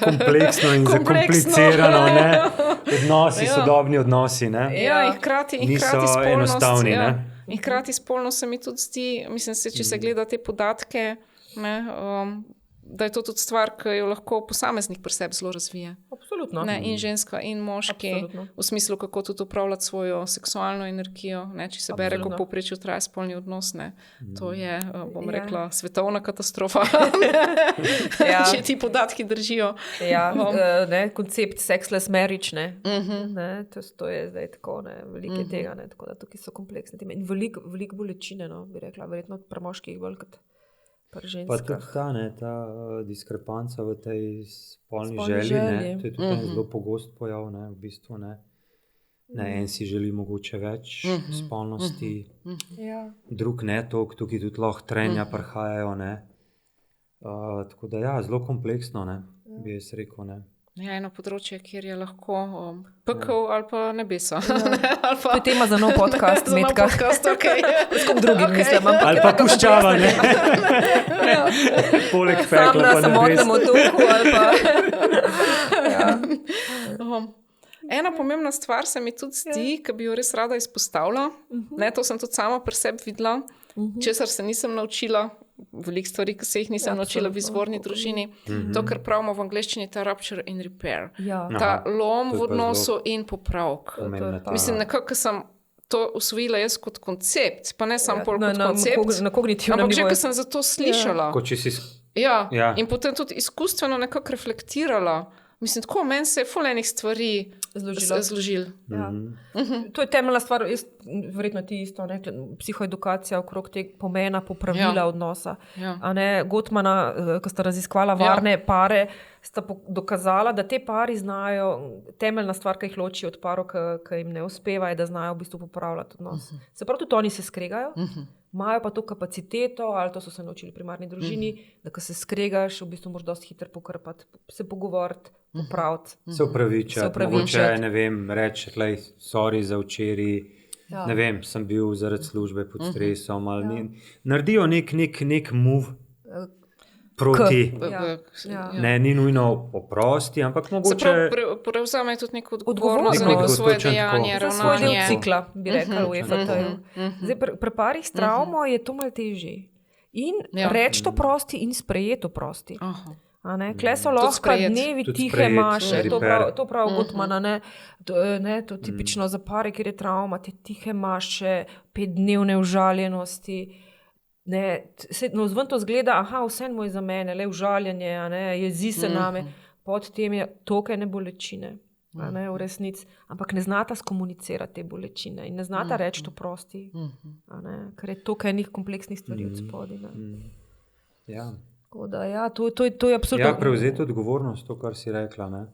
Kompleksno in zakomplicirano, ne? Odnosi, sodobni odnosi, ne? Ja, in hkrati niso enostavni, ne? In hkrati spolno se mi tudi zdi, mislim, če se gleda te podatke, da je to tudi stvar, ki jo lahko posameznik pri sebi zelo razvije. Absolutno. In ženska, in moški. Absolutno. V smislu, kako tudi upravljati svojo seksualno energijo. Če se bere, ko povprečju traja spolni odnos, to je, bom rekla, svetovna katastrofa. Če ti podatki držijo. Koncept sexless marriage, to je zdaj tako, veliko tega, tako da tukaj so kompleksne teme. In veliko bolečine, bi rekla, verjetno pri moških bolj kot pri ženskah. Pa tudi ta diskrepanca v tej spolni želji, to je tudi zelo pogost pojav, v bistvu, en si želi mogoče več spolnosti, drug ne toliko, tukaj tudi lahko trenja prihajajo, Tako da ja, zelo kompleksno, ne, bi jaz rekel. Ne. Ja, eno področje, kjer je lahko pekel ali pa nebesa. To je tema za nov podcast, Za nov Metka. podcast, ok. S kom drugim mislim, ampak Ali pa puščava, ne. Ja. Poleg Sam pekla na pa samotnem nebes. otoku ali pa... Ja. Ena pomembna stvar se mi tudi zdi, ki bi jo res rada izpostavila. Ne, to sem tudi sama pri sebi videla, česar se nisem naučila. Veliko stvari, ki se jih nisem naučila v izvorni družini. To, kar pravimo v angleščini, ta rupture and repair. Ja. Ta lom to je v pa odnosu in popravek. Pomembna ta- Mislim, nekako sem to usvojila jaz kot koncept, pa ne samo pol kot na koncept, kognitivnem ampak že, nivoju. ko sem za to slišala. Kot če si... Ja. Ja. In potem tudi izkustveno nekako reflektirala. Mislim, tako meni se je ful enih stvari zložil. Ja. To je temeljna stvar, verjetno ti isto, ne, psihoedukacija okrog tega pomena popravila odnosa. Ja. A ne, Gottmana, ko sta raziskvala varne pare, sta dokazala, da te pari znajo, temeljna stvar, ki jih loči od parov, ki jim ne uspeva, je, da znajo v bistvu popravljati odnos. Se pravi, tudi oni se skregajo, imajo pa to kapaciteto, ali to so se naučili v primarni družini, da ko se skregaš, v bistvu moraš dosti hitro pokrpati, se pogovoriti, popraviti. Se upravičati, mogoče, ne vem, reči, sorry za včeraj, ne vem, sem bil zaradi službe pod stresom, ali naredijo nek move proti, ne, ni nujno oprosti, ampak Se mogoče... pravi, prevzame tudi neko odgovornost za neko svoje dejanje, Za svoj del ravnanje. cikla, bi rekla v EFT-ju. Zdaj, pri parih s travmo je to malo težje. In reči to prosti in sprejeti to prosti. Aha. Kle so lahko sprejet. dnevi Tudi tihe sprejet, maše, repair. to prav Gottmana, to tipično za pare, kjer je travma, te tihe maše, 5-dnevne užaljenosti. Navzven to zgleda, aha, vse moj za mene, le užaljanje, jezi se name, pod tem je tokene bolečine, v resnici, ampak ne znata skomunicirati te bolečine in ne znata reči to prosti, ker je toliko enih kompleksnih stvari od spodaj. Ja. Ja, to je absolutno... Ja, prevzeti odgovornost, to, kar si rekla. Ne?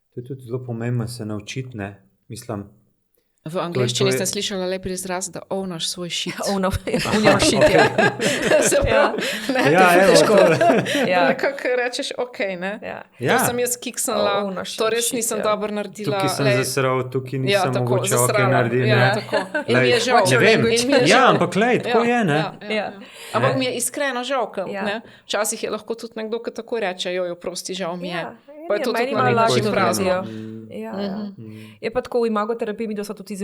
To je tudi zelo pomembno se naučiti. Ne? Mislim, V angleščini sem slišala lepi izraz, da ownaš svoj shit. Ownaš shit, ja. Se pravi, ne, Ja, to je evo, težko. Ja. Nekako rečeš, ok, ne. Ja. Ja. To sem jaz kiksnala, Ownaš to res shit, nisem ja. dobro naredila. tukaj sem zasral, tukaj nisem tako, mogoče ok zasrala. naredil. Ja, ne. tako. In mi je žal. Ne vem, In mi je ja, žal. ampak lej, tako je, ne. Ja. Ampak mi je iskreno žal, Ja. ne. Včasih je lahko tudi nekdo, ki tako reče, jojo, prosti, žal mi je. Ja. Pa je to Meni tudi malo na lažje način to prazno. naredijo. Ja. Je pa tako v imagoterapiji, mi so tudi iz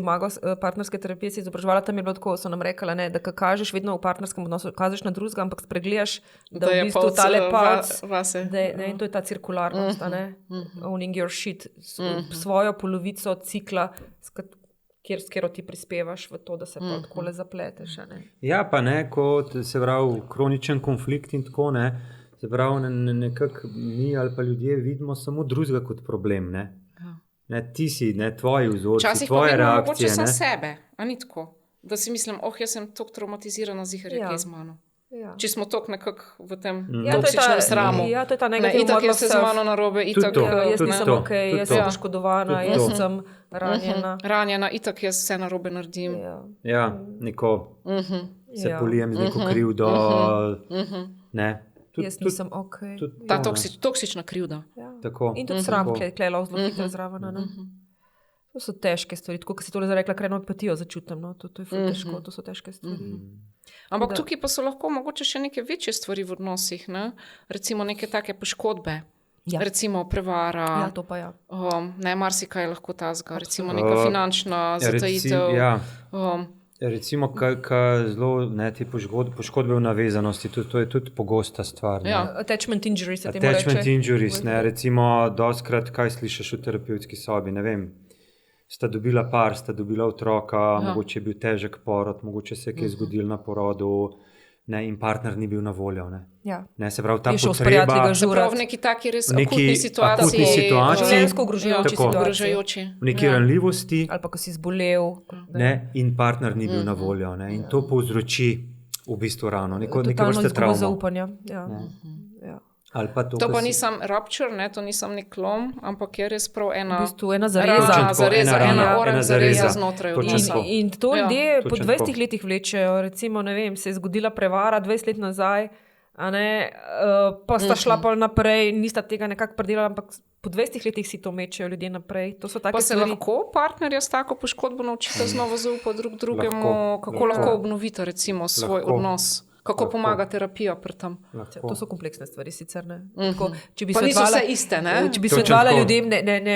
partnerske terapije se izobraževala, tam je bilo tako, so nam rekla, ne, da kažeš vedno v partnerskem odnosu, kažeš na drugega, ampak spregledaš, da je v bistvu palc, tale palc, vase. in to je ta cirkularnost, owning your shit, svojo polovico cikla, s katero ti prispevaš v to, da se pa takole zapleteš. Ja, pa ne, kot se pravi kroničen konflikt in tako ne. Se pravi, nekako mi ali pa ljudje vidimo samo drugega kot problem. Ne, ti si, ne, tvoji vzorci, Včasih pa tvoje vidimo reakcije. mogoče sam Ne. sebe, a ni tako? Da si mislim, jaz sem tako traumatizirana, zihar je kaj z mano. Ja. Če smo tako nekako v tem Ja, to je toksičnem ta- sramu. ja, to je ta Ne, negativni itak model je se z self. mano narobe, Tudi itak to. Jaz Tudi nisem to, ok, tudi jaz to. sem poškodovana, Tudi jaz to. sem ranjena. ranjena, itak jaz vse narobe naredim. Ja. Ja, neko se Ja. polijem z neko krivdo. Ne. Jaz nisem ok. Tudi Ta to, ne. toksična krivda. Ja. Tako. In tudi sram, Tako. klejla zelo hitro zraven. Ne? To so težke stvari, tako kot si to rekla, krajno empatijo začutim. No? To je ful težko, to so težke stvari. Ampak Da. tukaj pa so lahko mogoče še neke večje stvari v odnosih, ne? Recimo neke take poškodbe. Ja. Recimo prevara, Ja, to pa ja. ne, marsikaj je lahko tazga, recimo neka finančna Ja, zatajitev. ja. Um, Recimo, zelo ne, te poškodbe v navezanosti, to je tudi pogosta stvar. Ne. Ja. Attachment injuries se temu Attachment reče. injuries, ne, recimo, dostkrat, kaj slišiš v terapevtski sobi, ne vem, sta dobila par, sta dobila otroka, mogoče je bil težek porod, mogoče se je kaj zgodilo na porodu, ne, in partner ni bil na voljo. Ne. Ja. Ne, se pravi, ta Je šel s potreba, prijatelji Se pravi, v žurat. neki taki res V neki akutni situaciji. akutni situaciji. Življenjsko ogrožajoči Tako. situaciji. Ogrožajoči. v neki ranljivosti, Ali pa ko si zbolel. ne, in partner ni bil na voljo. Ne, in to povzroči v bistvu ravno neke Totalno vrste izgubo travmo. zaupanja. Ja. Ja. Ali pa to, To pa kar si- nisem rupture, ne, to nisem nek lom, ampak je res prav V ena bistvu ena rana, zareza. Točno tako, zareza, ena ena rana, oranž ena zareza zareza. znotraj Točno odnosa. tako. In to Ja. ljudje po Točno 20 tako. letih vlečejo. Recimo, ne vem, se je zgodila prevara 20 let nazaj, Pa sta šla pol naprej, nista tega nekako predelala, ampak po 20 letih si to mečejo ljudje naprej. To so take Pa se stvari. lahko partnerja s tako poškodbo naučite znova zaupati drug drugemu, kako lahko obnovite recimo svoj odnos, kako pomaga terapija pri tem. To so kompleksne stvari sicer, ne. Tako, če bi Pa niso svetovala- vse iste, ne? Če bi Točno svetovala tako. ljudem,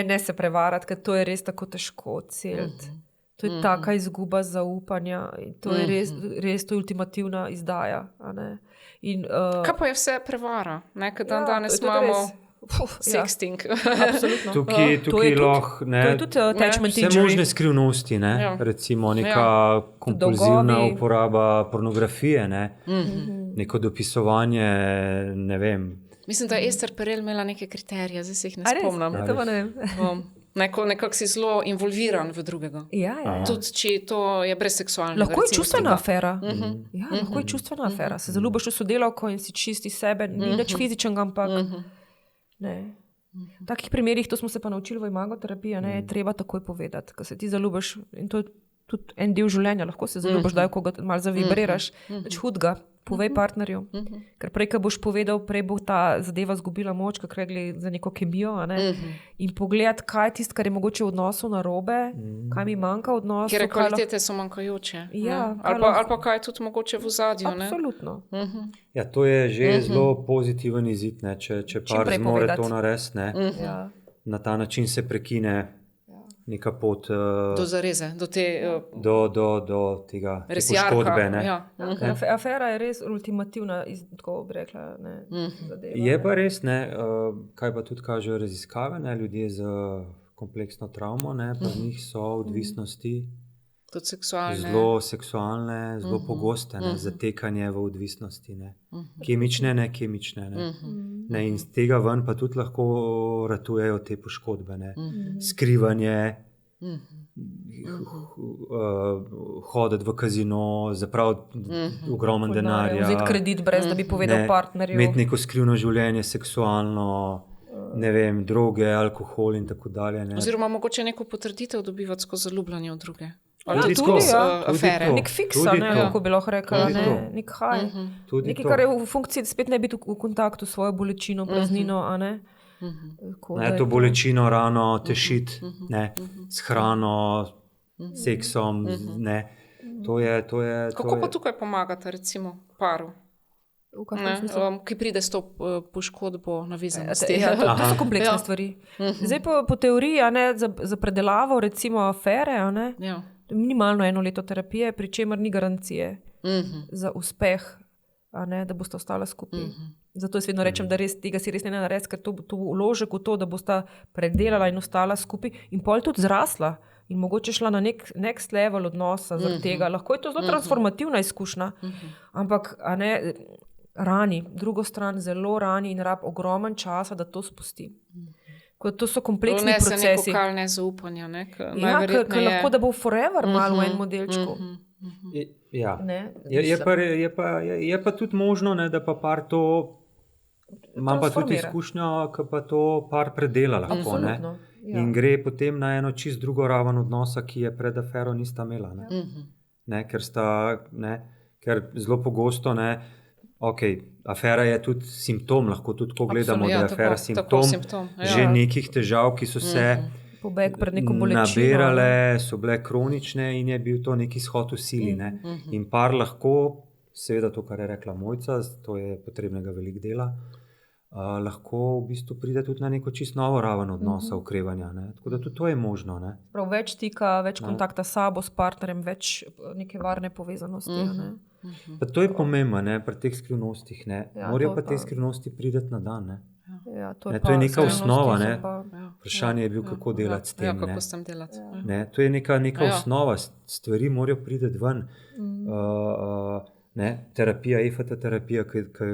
ne se prevarati, ker to je res tako težko celiti. To je taka izguba zaupanja in to je res to je ultimativna izdaja. A ne. In, Kaj pa je vse prevara? Ne? Ker ja, danes to je tudi imamo res. sexting. Absolutno. Tukaj To je lahko To je tudi attachment vse injury. možne skrivnosti, ne? Ja. Recimo neka kompulzivna Dolgovi. uporaba pornografije, ne? Neko dopisovanje, ne vem. Mislim, da je Ester Perel imela neke kriterije, zdaj se jih ne A res? spomnim. To pa ne vem. Nekako si zelo involviran v drugega. Ja. Tudi če to je brez seksualnega. Lahko je recimo, čustvena stika. afera. Ja, lahko je čustvena afera. Se zaljubiš v sodelavko in si čisti sebe, ni nič fizičnega, ampak ne. V takih primerih, to smo se pa naučili v imagoterapiji, ne, je treba takoj povedati, ko se ti zaljubiš in to je tudi en del življenja, lahko se zaljubiš, da ko ga malo zavibriraš, več hudega, povej partnerju. Ker prej, ko boš povedal, prej bo ta zadeva zgubila moč, kot rekli za neko kemijo, a ne. In pogledati, kaj je tisto, kar je mogoče v odnosu narobe, kaj mi manjka v odnosu. Kjer kaj lahko- kvalitete so manjkajoče. Ja, ne? kaj Ali lahko- pa kaj je tudi mogoče v ozadju. ne? Absolutno. Ja, to je že zelo pozitiven izid, ne? Če par prej zmore povedati. to narediti, ne? Ja. Na ta način se prekine neka pot Do zareze, do te do tega te res poškodbe. Ne? Ja. Ker afera je res ultimativna, tako bi rekla, ne, zadeva. Je pa res, ne, kaj pa tudi kažejo raziskave, ne, ljudje z kompleksno travmo, ne, pri njih so odvisnosti Tudi seksualne. zelo seksualne, zelo pogoste, ne, zatekanje v odvisnosti, ne. Kemične, ne kemične. Ne. Ne, in z tega ven pa tudi lahko ratujejo te poškodbe. Ne. Skrivanje, hoditi v kazino, zapraviti ogromen denarja. Vzeti kredit, brez da bi povedal partnerju. Imeti neko skrivno življenje, seksualno, ne vem, droge, alkohol in tako dalje. Ne. Oziroma mogoče neko potrditev dobivati skozi zaljubljanje v druge. Ja, tudi tudi, skozi ja. afere. Tudi to. Nek fiksa, Tudi ne, to. kako bi lahko rekla, Tudi ne, to. nek haj. Tudi Nekaj, to. kar je v funkciji, spet ne biti v kontaktu s svojo bolečino, praznino, a ne. Tako da Ne, je to bolečino rano tešiti, ne, s hrano, seksom. Ne. To je, Kako pa tukaj pomagate, recimo, paru, V kakšnem smislu? ki pride s to poškodbo navezanosti? Ja, to so kompleksne Ja. stvari. Zdaj po teoriji, a ne, za predelavo recimo afere, a ne, Ja. minimalno 1 leto terapije, pri čemer ni garancije za uspeh, a ne, da boste ostala skupaj. Zato jaz vedno rečem, da tega si res ne narediti, ker to vložek v to, da boste predelala in ostala skupaj in pol tudi zrasla in mogoče šla na nek next level odnosa zaradi tega. Lahko je to zelo transformativna izkušnja, ampak a ne, rani, drugo stran zelo rani in rab ogromen časa, da to spusti. To so kompleksni Vnese procesi. neko kal nezaupanja. Ne? Ja, ker lahko, da bo forever malo v enem modelčku. Ja. Ne, Je pa tudi možno, ne, da pa par to. Imam pa tudi transformira. izkušnjo, ki pa to par predela lahko. Ne? Absolutno. Ja. In gre potem na eno čist drugo raven odnosa, ki je pred afero nista imela. Ne? Ne, ker zelo pogosto, ne, okay, afera je tudi simptom, lahko tudi ko gledamo, Absolutno, da je ja, afera tako simptom, ja. že nekih težav, ki so se Pobeg pred neko bolečino. nabirale, so bile kronične in je bil to neki shod v sili. Ne. In par lahko, seveda to, kar je rekla Mojca, to je potrebnega veliko dela, lahko v bistvu pride tudi na neko čisto novo raven odnosa, okrevanja. Ne. Tako da tudi to je možno. Ne. Prav več stika, več kontakta s sabo, s partnerjem, več neke varne povezanosti. a ne. Pa to je pomembno ne, pri teh skrivnostih. Ja, Morajo to pa pa- te skrivnosti priti na dan. Ne. Ja, Ne, je to je pa neka skrivnosti osnova, so ne. pa- Vprašanje je bil, kako delati s tem. Ja, ne. kako s tem delati. Ne, to je neka Ja. osnova, stvari morajo priti ven. Terapija, EFT terapija,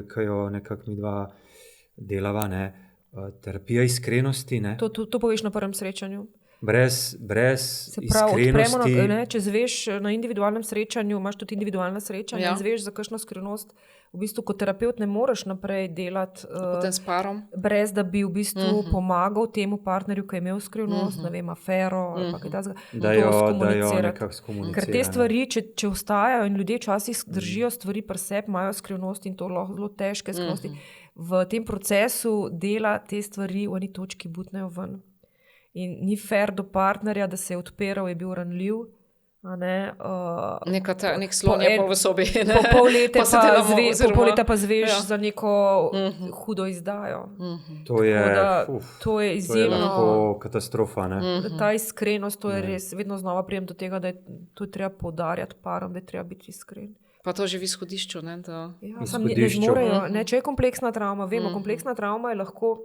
ki jo nekako mi dva delava, ne. Terapija iskrenosti. Ne. To poveš na prvem srečanju. Brez Se pravi, iskrenosti. če zveš na individualnem srečanju, imaš tudi individualna srečanja, Ja. in zveš za kakšno skrivnost, v bistvu kot terapeut ne moreš naprej delati, Potem s parom. brez da bi v bistvu pomagal temu partnerju, ki je imel skrivnost, ne vem, afero ali pa kaj takega, Da to jo skomunicirati. nekako skomunicira. Ker te stvari, če ostajajo in ljudje včasih držijo stvari pri sebi, imajo skrivnosti in to lahko zelo težke skrivnosti, v tem procesu dela te stvari v eni točki butnejo ven. In ni fair do partnerja, da se je odpiral, je bil ranljiv. Nek slon je pa v sobi. Po pol leta Pa se delamo, pa zveš ja. za neko hudo izdajo. To je, To je to je izjemno. lahko katastrofa. Ne? Ta iskrenost, to je res, vedno znova prijem do tega, da je to treba poudarjati parom, da je treba biti iskren. Pa to že v izhodišču. Ne, da... Ja, sam ne zmorejo. Ne, če je kompleksna travma, vemo, kompleksna travma je lahko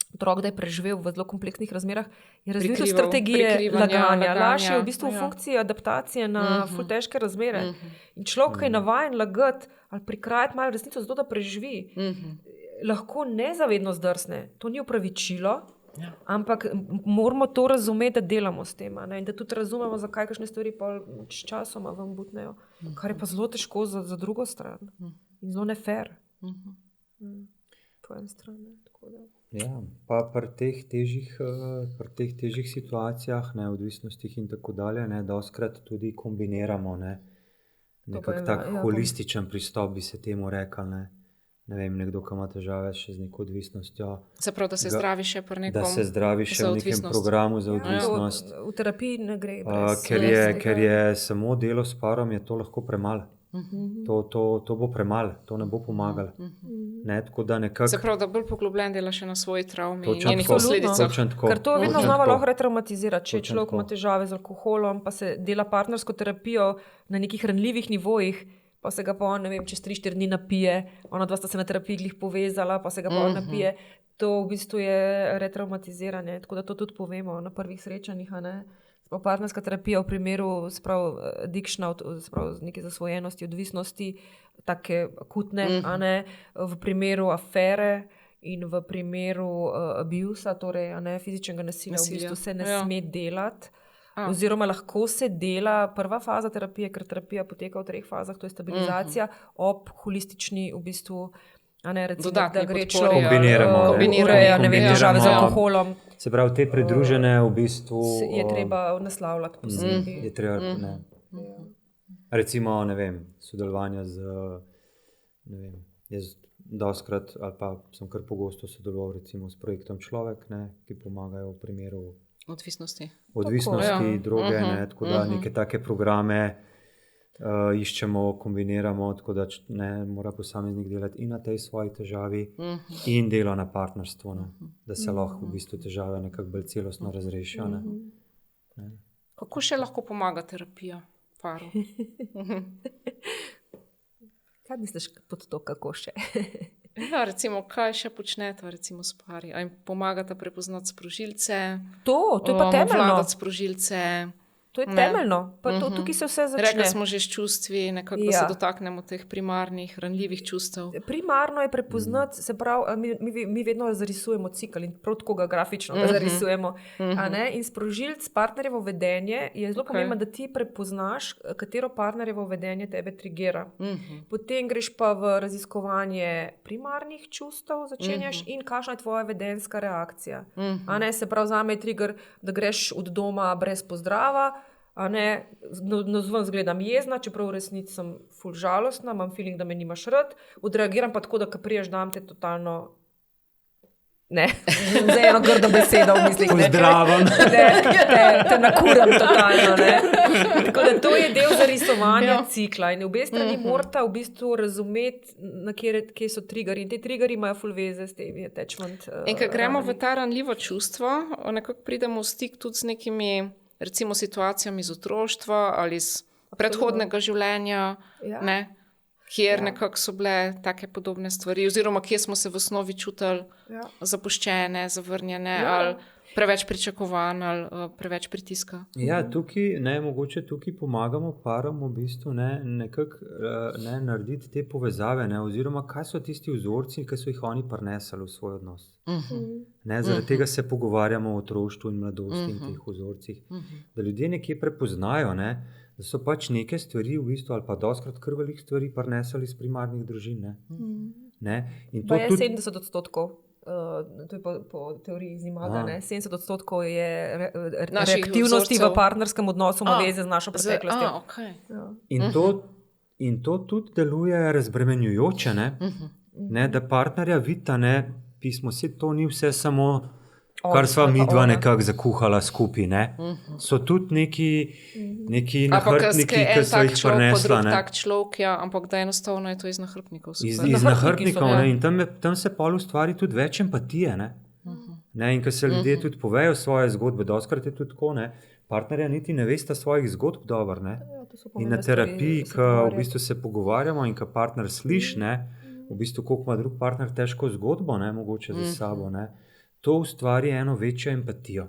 otrok, da je preživel v zelo kompleksnih razmerah, je razvil tudi strategije laganja. Laž je v bistvu v funkciji adaptacije na ful težke razmere. In človek, ki je navajen lagati ali prikrajati malo resnico zato, da preživi, lahko nezavedno zdrsne. To ni opravičilo, ampak moramo to razumeti, da delamo s tem. In da tudi razumemo, zakaj kakšne stvari pa s časoma vam butnejo. Kar je pa zelo težko za drugo stran. In zelo nefer. Po eni strani. Tako da. Ja, pa pri teh težjih situacijah, neodvisnostih in tako dalje, dostikrat tudi kombiniramo nekako tak holističen pristop, bi se temu rekel. Ne vem, nekdo, ki ima težave še z neko odvisnostjo. Se pravi, da se zdravi še pri nekom. Da se zdravi še v nekem programu za odvisnost. V terapiji ne gre. Ker je samo delo s parom, je to lahko premalo. To bo premalo, to ne bo pomagalo. Tako da nekako. Se pravi, da bolj poglobljen dela še na svoji travmi in Točno njenih tako, posledicah. točno tako. Ker to vedno Točno znova tako. lahko retraumatizira. Če Točno človek tako. ima težave z alkoholom, pa se dela partnersko terapijo na nekih ranljivih nivojih, pa se ga pa on, ne vem, čez 3-4 dni napije, ona dva sta se na terapiji glih povezala, pa se ga pa on napije. To v bistvu je retraumatiziranje, tako da to tudi povemo na prvih srečanjih. Partnerska terapija v primeru addictiona, neke zasvojenosti, odvisnosti, take akutne, v primeru afere in v primeru abusa, torej fizičnega nasilja, v bistvu se ne sme delati. Oziroma lahko se dela prva faza terapije, ker terapija poteka v 3 fazah, to je stabilizacija ob holistični v bistvu, recimo, dodatni da gre podpori, človek Kombiniramo. ne vem, težave z alkoholom. Se pravi, te pridružene v bistvu Je treba naslavljati posebej. je treba, recimo, ne vem, sodelovanje z, ne vem, jaz dostikrat ali pa sem kar pogosto sodeloval recimo s projektom Človek, ki pomagajo v primeru Odvisnosti. droge, tako da neke take programe iščemo, kombiniramo, tako da mora posameznik delati in na tej svoji težavi in delo na partnerstvu, da se lahko v bistvu težave nekako bolj celostno razrešijo. Kako še lahko pomaga terapija paru? Kaj misliš pod to, kako še? Ja, recimo, kaj še počnete recimo s pari? A jim pomagate prepoznati sprožilce? To je pa temeljno. Vladati sprožilce? To je temeljno. Pa tukaj se vse začne. Rekli smo že s čustvi, nekako se dotaknemo teh primarnih, ranljivih čustev. Primarno je prepoznati, se pravi, mi vedno zarisujemo cikl in prav tako ga grafično ga zarisujemo. In sprožilc partnerjevo vedenje je zelo pomembno, da ti prepoznaš, katero partnerjevo vedenje tebe trigira. Potem greš pa v raziskovanje primarnih čustev, začenjaš in kakšna je tvoja vedenjska reakcija. Se pravi, zame je trigger, da greš od doma brez pozdrava, nazven zgledam jezna, čeprav v resnici sem ful žalostna, imam feeling, da me nimaš rad, odreagiram pa tako, da ko priješ, dam te totalno z eno grdo besedo v mislih. Pozdravam. Te nakuram totalno. Tako da to je del zarisovanja cikla in obe strani morata v bistvu razumeti, kje so triggeri. In te triggeri imajo ful veze s temi attachment. In ko gremo v ta ranljivo čustvo, nekako pridemo v stik tudi z nekimi recimo situacijami iz otroštva ali iz predhodnega življenja, kjer nekako so bile take podobne stvari, oziroma kje smo se v osnovi čutili zapuščene, zavrnjene ali preveč pričakovanj ali preveč pritiska. Ja, mogoče tukaj pomagamo parom v bistvu nekako narediti te povezave, oziroma kaj so tisti vzorci, ki so jih oni prinesli v svoj odnos. Zaradi tega se pogovarjamo o otroštvu in mladosti in teh vzorcih. Da ljudje nekje prepoznajo, da so pač neke stvari v bistvu, ali pa dostkrat kar velik stvari prinesli iz primarnih družin. In to je tudi 70%. To je po teoriji Zimaga, 70% je Naših reaktivnosti vzorcev. v partnerskem odnosu ima veze z našo preteklostjo. Okay. In to tudi deluje razbremenjujoče, da partnerja vidita, pismo, to ni vse samo, kar sva midva nekako zakuhala skupaj. So tudi neki nahrbtniki, ki so jih prinesla. Tak človek, ampak da enostavno je to iz nahrbtnikov. Iz nahrbtnikov, in tam se pol ustvari tudi več empatije. In ko se ljudje tudi povejo svoje zgodbe, dostkrat je tudi tako, partnerja niti ne veste svojih zgodb dobro. In na terapiji, ko v bistvu se pogovarjamo in ko partner sliši, v bistvu koliko ima drug partner težko zgodbo, mogoče za sabo, to ustvari eno večjo empatijo.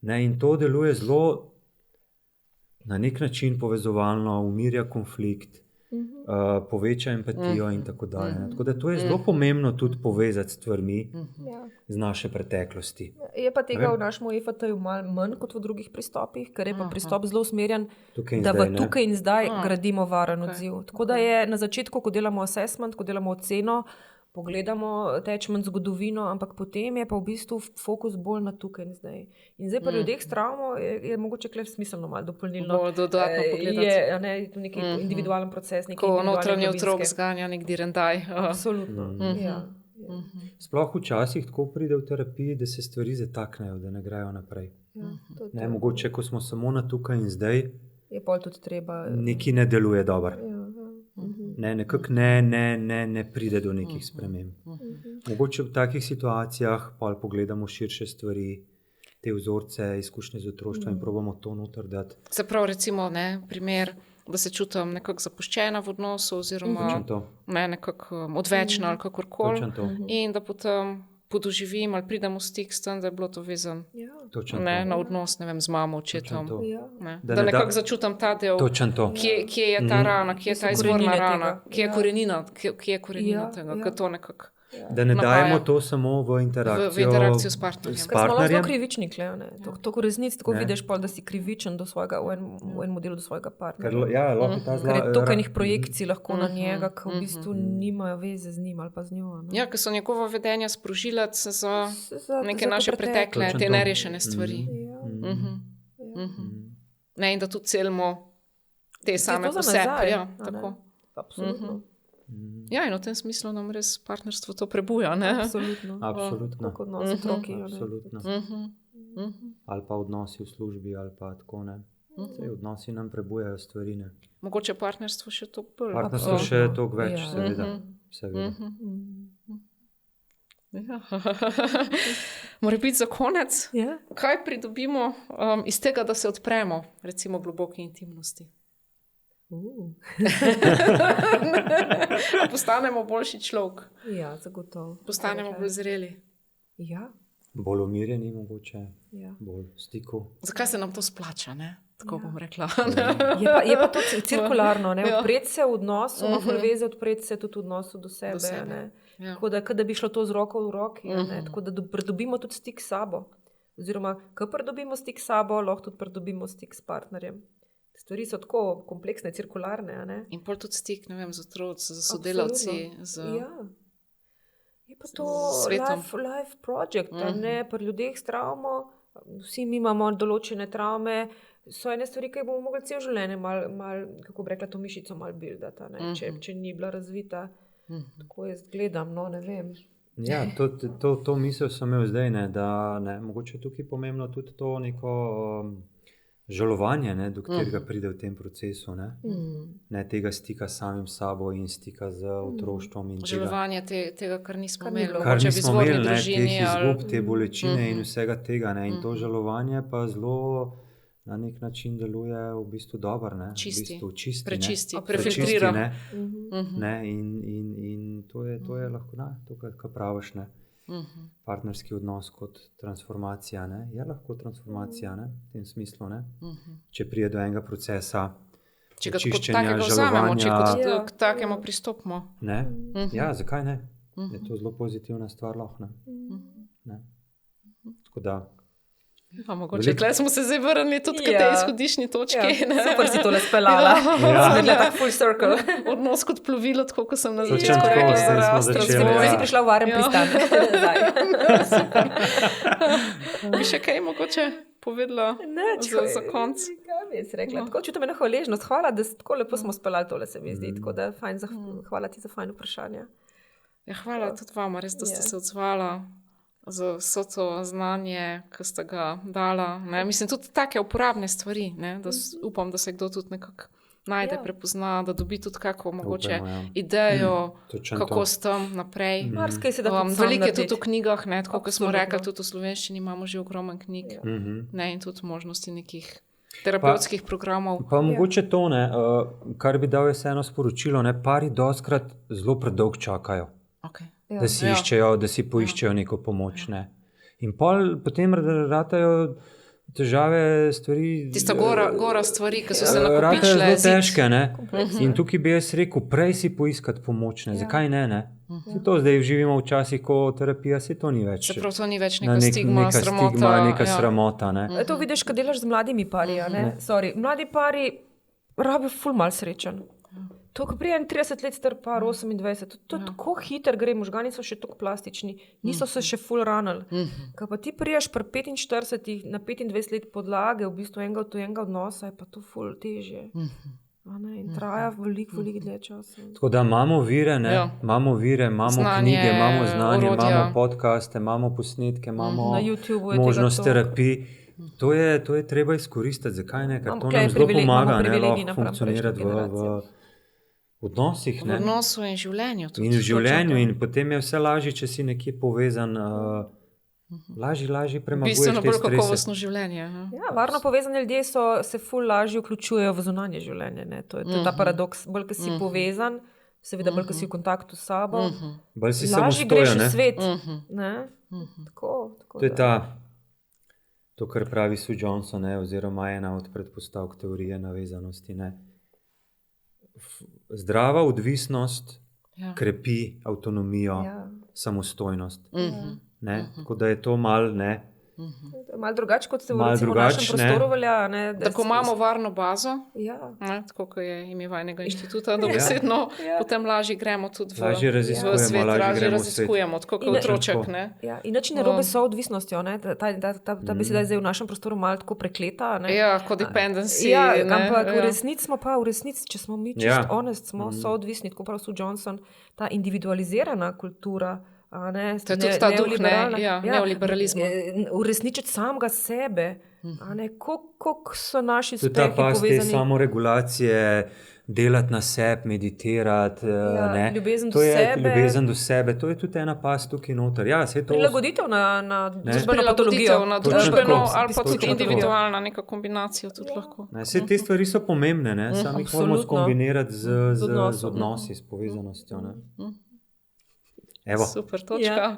In to deluje zelo na nek način povezovalno, umirja konflikt, poveča empatijo in tako dalje. Tako da to je zelo pomembno tudi povezati s stvarmi z naše preteklosti. Je pa tega v našem EFT-ju malo manj kot v drugih pristopih, ker je pa pristop zelo usmerjen, da v tukaj in zdaj gradimo varen odziv. Tako da je na začetku, ko delamo assessment, ko delamo oceno, pogledamo attachment zgodovino, ampak potem je pa v bistvu fokus bolj na tukaj in zdaj. In zdaj pa ljudeh s travmo je mogoče kle smiselno malo dopolnilno. Bolj dodatno pogledati. Je tu neki individualen proces. Ko notranji otrok zganja nek direndaj. Absolutno, ja. Sploh včasih tako pride v terapiji, da se stvari zataknejo, da ne grejo naprej. Mogoče, ko smo samo na tukaj in zdaj, je pol tudi treba. Nekaj ne deluje dobro. Nekako ne pride do nekih sprememb. Mogoče v takih situacijah pa pogledamo širše stvari, te vzorce, izkušnje z otroštvom in probamo to noter dati. Se pravi, recimo, primer, da se čutim nekako zapuščena v odnosu oziroma nekako odvečna ali kakorkoli in da potem podoživim ali pridem v stik s tem, da je bilo to vezano na odnos, z mamo, očetom. Da nekako začutim ta del, kje je ta rana, kje je ta izvorna rana, kje je korenina tega, kaj to nekako. Da ne dajemo to samo v interakcijo s partnerjem. Ker smo zelo krivični, to v resnici tako vidiš, da si krivičen do svojega, v enem modelu do svojega partnerja. Ker je toliko enih projekcij lahko na njega, ki v bistvu nimajo veze z njim ali pa z njo. Ja, ker so njegova vedenja sprožilec za neke naše pretekle, te nerešene stvari. In da tudi celimo te same po sebi. Absolutno. Ja, in v tem smislu nam res partnerstvo to prebuja. Absolutno. Tako odnosi otroki. Absolutno. Ali pa odnosi v službi, ali pa tako ne. Odnosi nam prebujajo stvari. Mogoče partnerstvo še to bolj. Partnerstvo še to več, seveda. Mora biti za konec. Kaj pridobimo iz tega, da se odpremo, recimo globoki intimnosti? Postanemo boljši človek. Ja, zagotovo. Postanemo bolj zreli. Ja. Bolj umirjeni mogoče, bolj v stiku. Zakaj se nam to splača, tako bom rekla. Je pa to cirkularno, odpreti se v odnosu, veze odpreti se tudi v odnosu do sebe. Tako da bi šlo to z roko v roki, tako da pridobimo tudi stik s sabo. Oziroma, ko pridobimo stik s sabo, lahko tudi pridobimo stik s partnerjem. Stvari so tako kompleksne, cirkularne. In pol tudi stik, z otroci, z sodelavci. Je pa to life project, pri ljudeh s travmo. Vsi mi imamo določene travme. So ene stvari, ki bomo mogli cel življenje kako bi rekla, to mišico malo buildati, če ni bila razvita. Tako jaz gledam, ne vem. Ja, to misel sem imel zdaj, da mogoče tukaj pomembno tudi to neko žalovanje, do katerega pride v tem procesu. Tega stika s samim sabo in stika z otroštvom. Žalovanje tega, kar nismo imeli. Kar nismo imeli, teh izgub, te bolečine in vsega tega. In to žalovanje pa zelo na nek način deluje v bistvu dobro. Čisti, prečisti, prefiltrira. In to je lahko, to, kar praviš. partnerski odnos kot transformacija. Ne? Je lahko transformacija, ne? V tem smislu. Ne? Če prije do enega procesa če ga kot čiščenja, takega vzamemo, če žalovanja. kot k takemu pristopimo. Ne? Ja, zakaj ne? Je to zelo pozitivna stvar lahko. Ne? Tako da, Pa mogoče tle smo se zdaj vrnili tudi k tej izhodišni točki. Super si tole speljala. Smo bili tak full circle. Odnos kot plovilo, tako kot sem na Točno začetku tako, rekla, s tem smo zarastel. začeli, Zdaj ja. si prišla v varen pristan. Bi še kaj mogoče povedala za konc? Kaj bi jaz rekla? Tako čutim eno hvaležnost. Hvala, da tako lepo smo speljali tole, se mi zdi. Tako da hvala ti za fajn vprašanje. Ja, hvala tudi vama, res, da ste se odzvala za vso to znanje, ki ste ga dala. Ne? Mislim, tudi take uporabne stvari, ne? Da upam, da se kdo tudi nekako najde, prepozna, da dobi tudi kako mogoče idejo, točno kako to. s tem naprej. Marsikaj se da tudi sam Veliko je narediti. tudi v knjigah, ne? Tako kot smo Absolutno. rekli, tudi v slovenščini imamo že ogromno knjig, ne? In tudi možnosti nekih terapevtskih programov. Pa mogoče to, ne, kar bi dal jaz eno sporočilo, ne, pari dostkrat zelo predolgo čakajo, Okay. da si iščejo, da si poiščejo neko pomoč. Ne. In potem ratajo težave, stvari. Tista gora stvari, ki so se Ratajo nakopičile. zelo težke. Ne. In tukaj bi jaz rekel, prej si poiskati pomoč. Ne. Zakaj ne? Ne? To zdaj živimo v časih, ko terapija se to ni več. Se pravi, to ni več neka stigma, sramota. Neka sramota. Ne. To vidiš, ko delaš z mladimi pari. Mladi pari rabijo ful mal srečen. To, ko prije 30 let star par, 28, to tako hiter gre, možgani so še tako plastični, niso se še ful ranili. Ko pa ti priješ pri 45 na 25 let podlage, v bistvu enega odnosa, je pa to ful težje. In traja veliko dlje časa. Tako da imamo vire, imamo Znanje, knjige, imamo znanje, orodja. imamo podcaste, imamo posnetke, imamo Na YouTubeu je možnost tega toliko. terapij. To je treba izkoristiti. Zakaj ne? Ker Imamo to tukaj nam zelo privilegij, pomaga, imamo ne, privilegij lahko napram funkcionirati prejšnjim v generacijam. odnosih. V Ne? odnosu in življenju. Tudi, In v življenju, točno to. in potem je vse lažje, če si nekje povezan, lažje premaguješ Bistveno te bolj strese. kakovostno življenje. Ja, varno povezani ljudje se ful lažje vključujejo v zunanje življenje. Ne? To je ta paradoks. Bolj, ko si povezan, seveda bolj, ko si v kontaktu s sabo, Bolj si lažje greš samostojen. v Ne? svet. Ne? Tako, To je da. to, kar pravi Sue Johnson, ne, oziroma ena od predpostavk teorije navezanosti. Ne. Zdrava odvisnost krepi avtonomijo, samostojnost. Ne. Tako da je to malo, ne. Malo drugače, kot se v Malo recimo drugače, našem prostoru velja. Ne, Tako imamo varno bazo, Ja. tako kot je ime vajnega inštituta, dobesedno, potem lažje gremo tudi v Lažje raziskujemo, svet, lažje lažje gremo v svet. raziskujemo, tako kot In- otroček. Ne? Ja, in nič ne robe s soodvisnostjo. Ne? Ta beseda je zdaj v našem prostoru malo tako prekleta. Ne? Ja, codependency. Ja, ne, ampak v ja. resnici smo pa, če smo mi čist honest, smo soodvisni, tako prav Sue Johnson, ta individualizirana kultura. To je tudi ta duh, neoliberalizma. Uresničiti samega sebe. Koliko so naši To je ta uspehi pas te povezani? samoregulacije, delati na sebi, meditirati. Ne. ljubezen do To je sebe. ljubezen do sebe. To je tudi ena pas tukaj noter. Ja, saj to Prilagoditev na družbeno Prilagoditev patologijo. na Točno družbeno tako. ali pa tudi Točno tako. individualna neka kombinacija tudi lahko. Ne, vse te stvari so pomembne, ne? Samo jih moramo Absolutno. skombinirati z odnosom. odnosi, s povezanostjo. Ne? Evo. Super točka. Ja.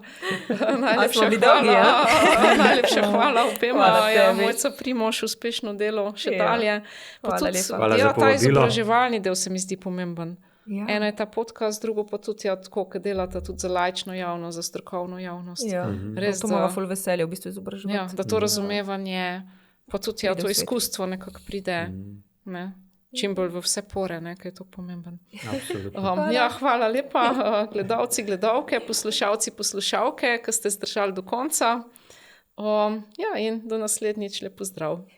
Najlepša smo bili dolgi, hvala. ja? Najlepša hvala obema. Hvala Ja, tebi. Mojca Primož, uspešno delo še Ja. dalje. Pa Hvala tudi, lepa. Hvala za ja, ta povabilo. izobraževalni del se mi zdi pomemben. Ja. Eno je ta podcast, drugo pa tudi, tako, ki delata tudi za laično javnost, za strokovno javnost. Ja. Res, To ima ful veselje v bistvu izobraževati. Ja, da to razumevanje, pa tudi Pride to v svet. izkustvo nekako pride. Ne? Čim bolj v vse pore, ker je to pomemben. Absolutno. Ja, hvala lepa, gledalci, gledalke, poslušalci, poslušalke, ki ste zdržali do konca. Ja, in do naslednjič, lep pozdrav.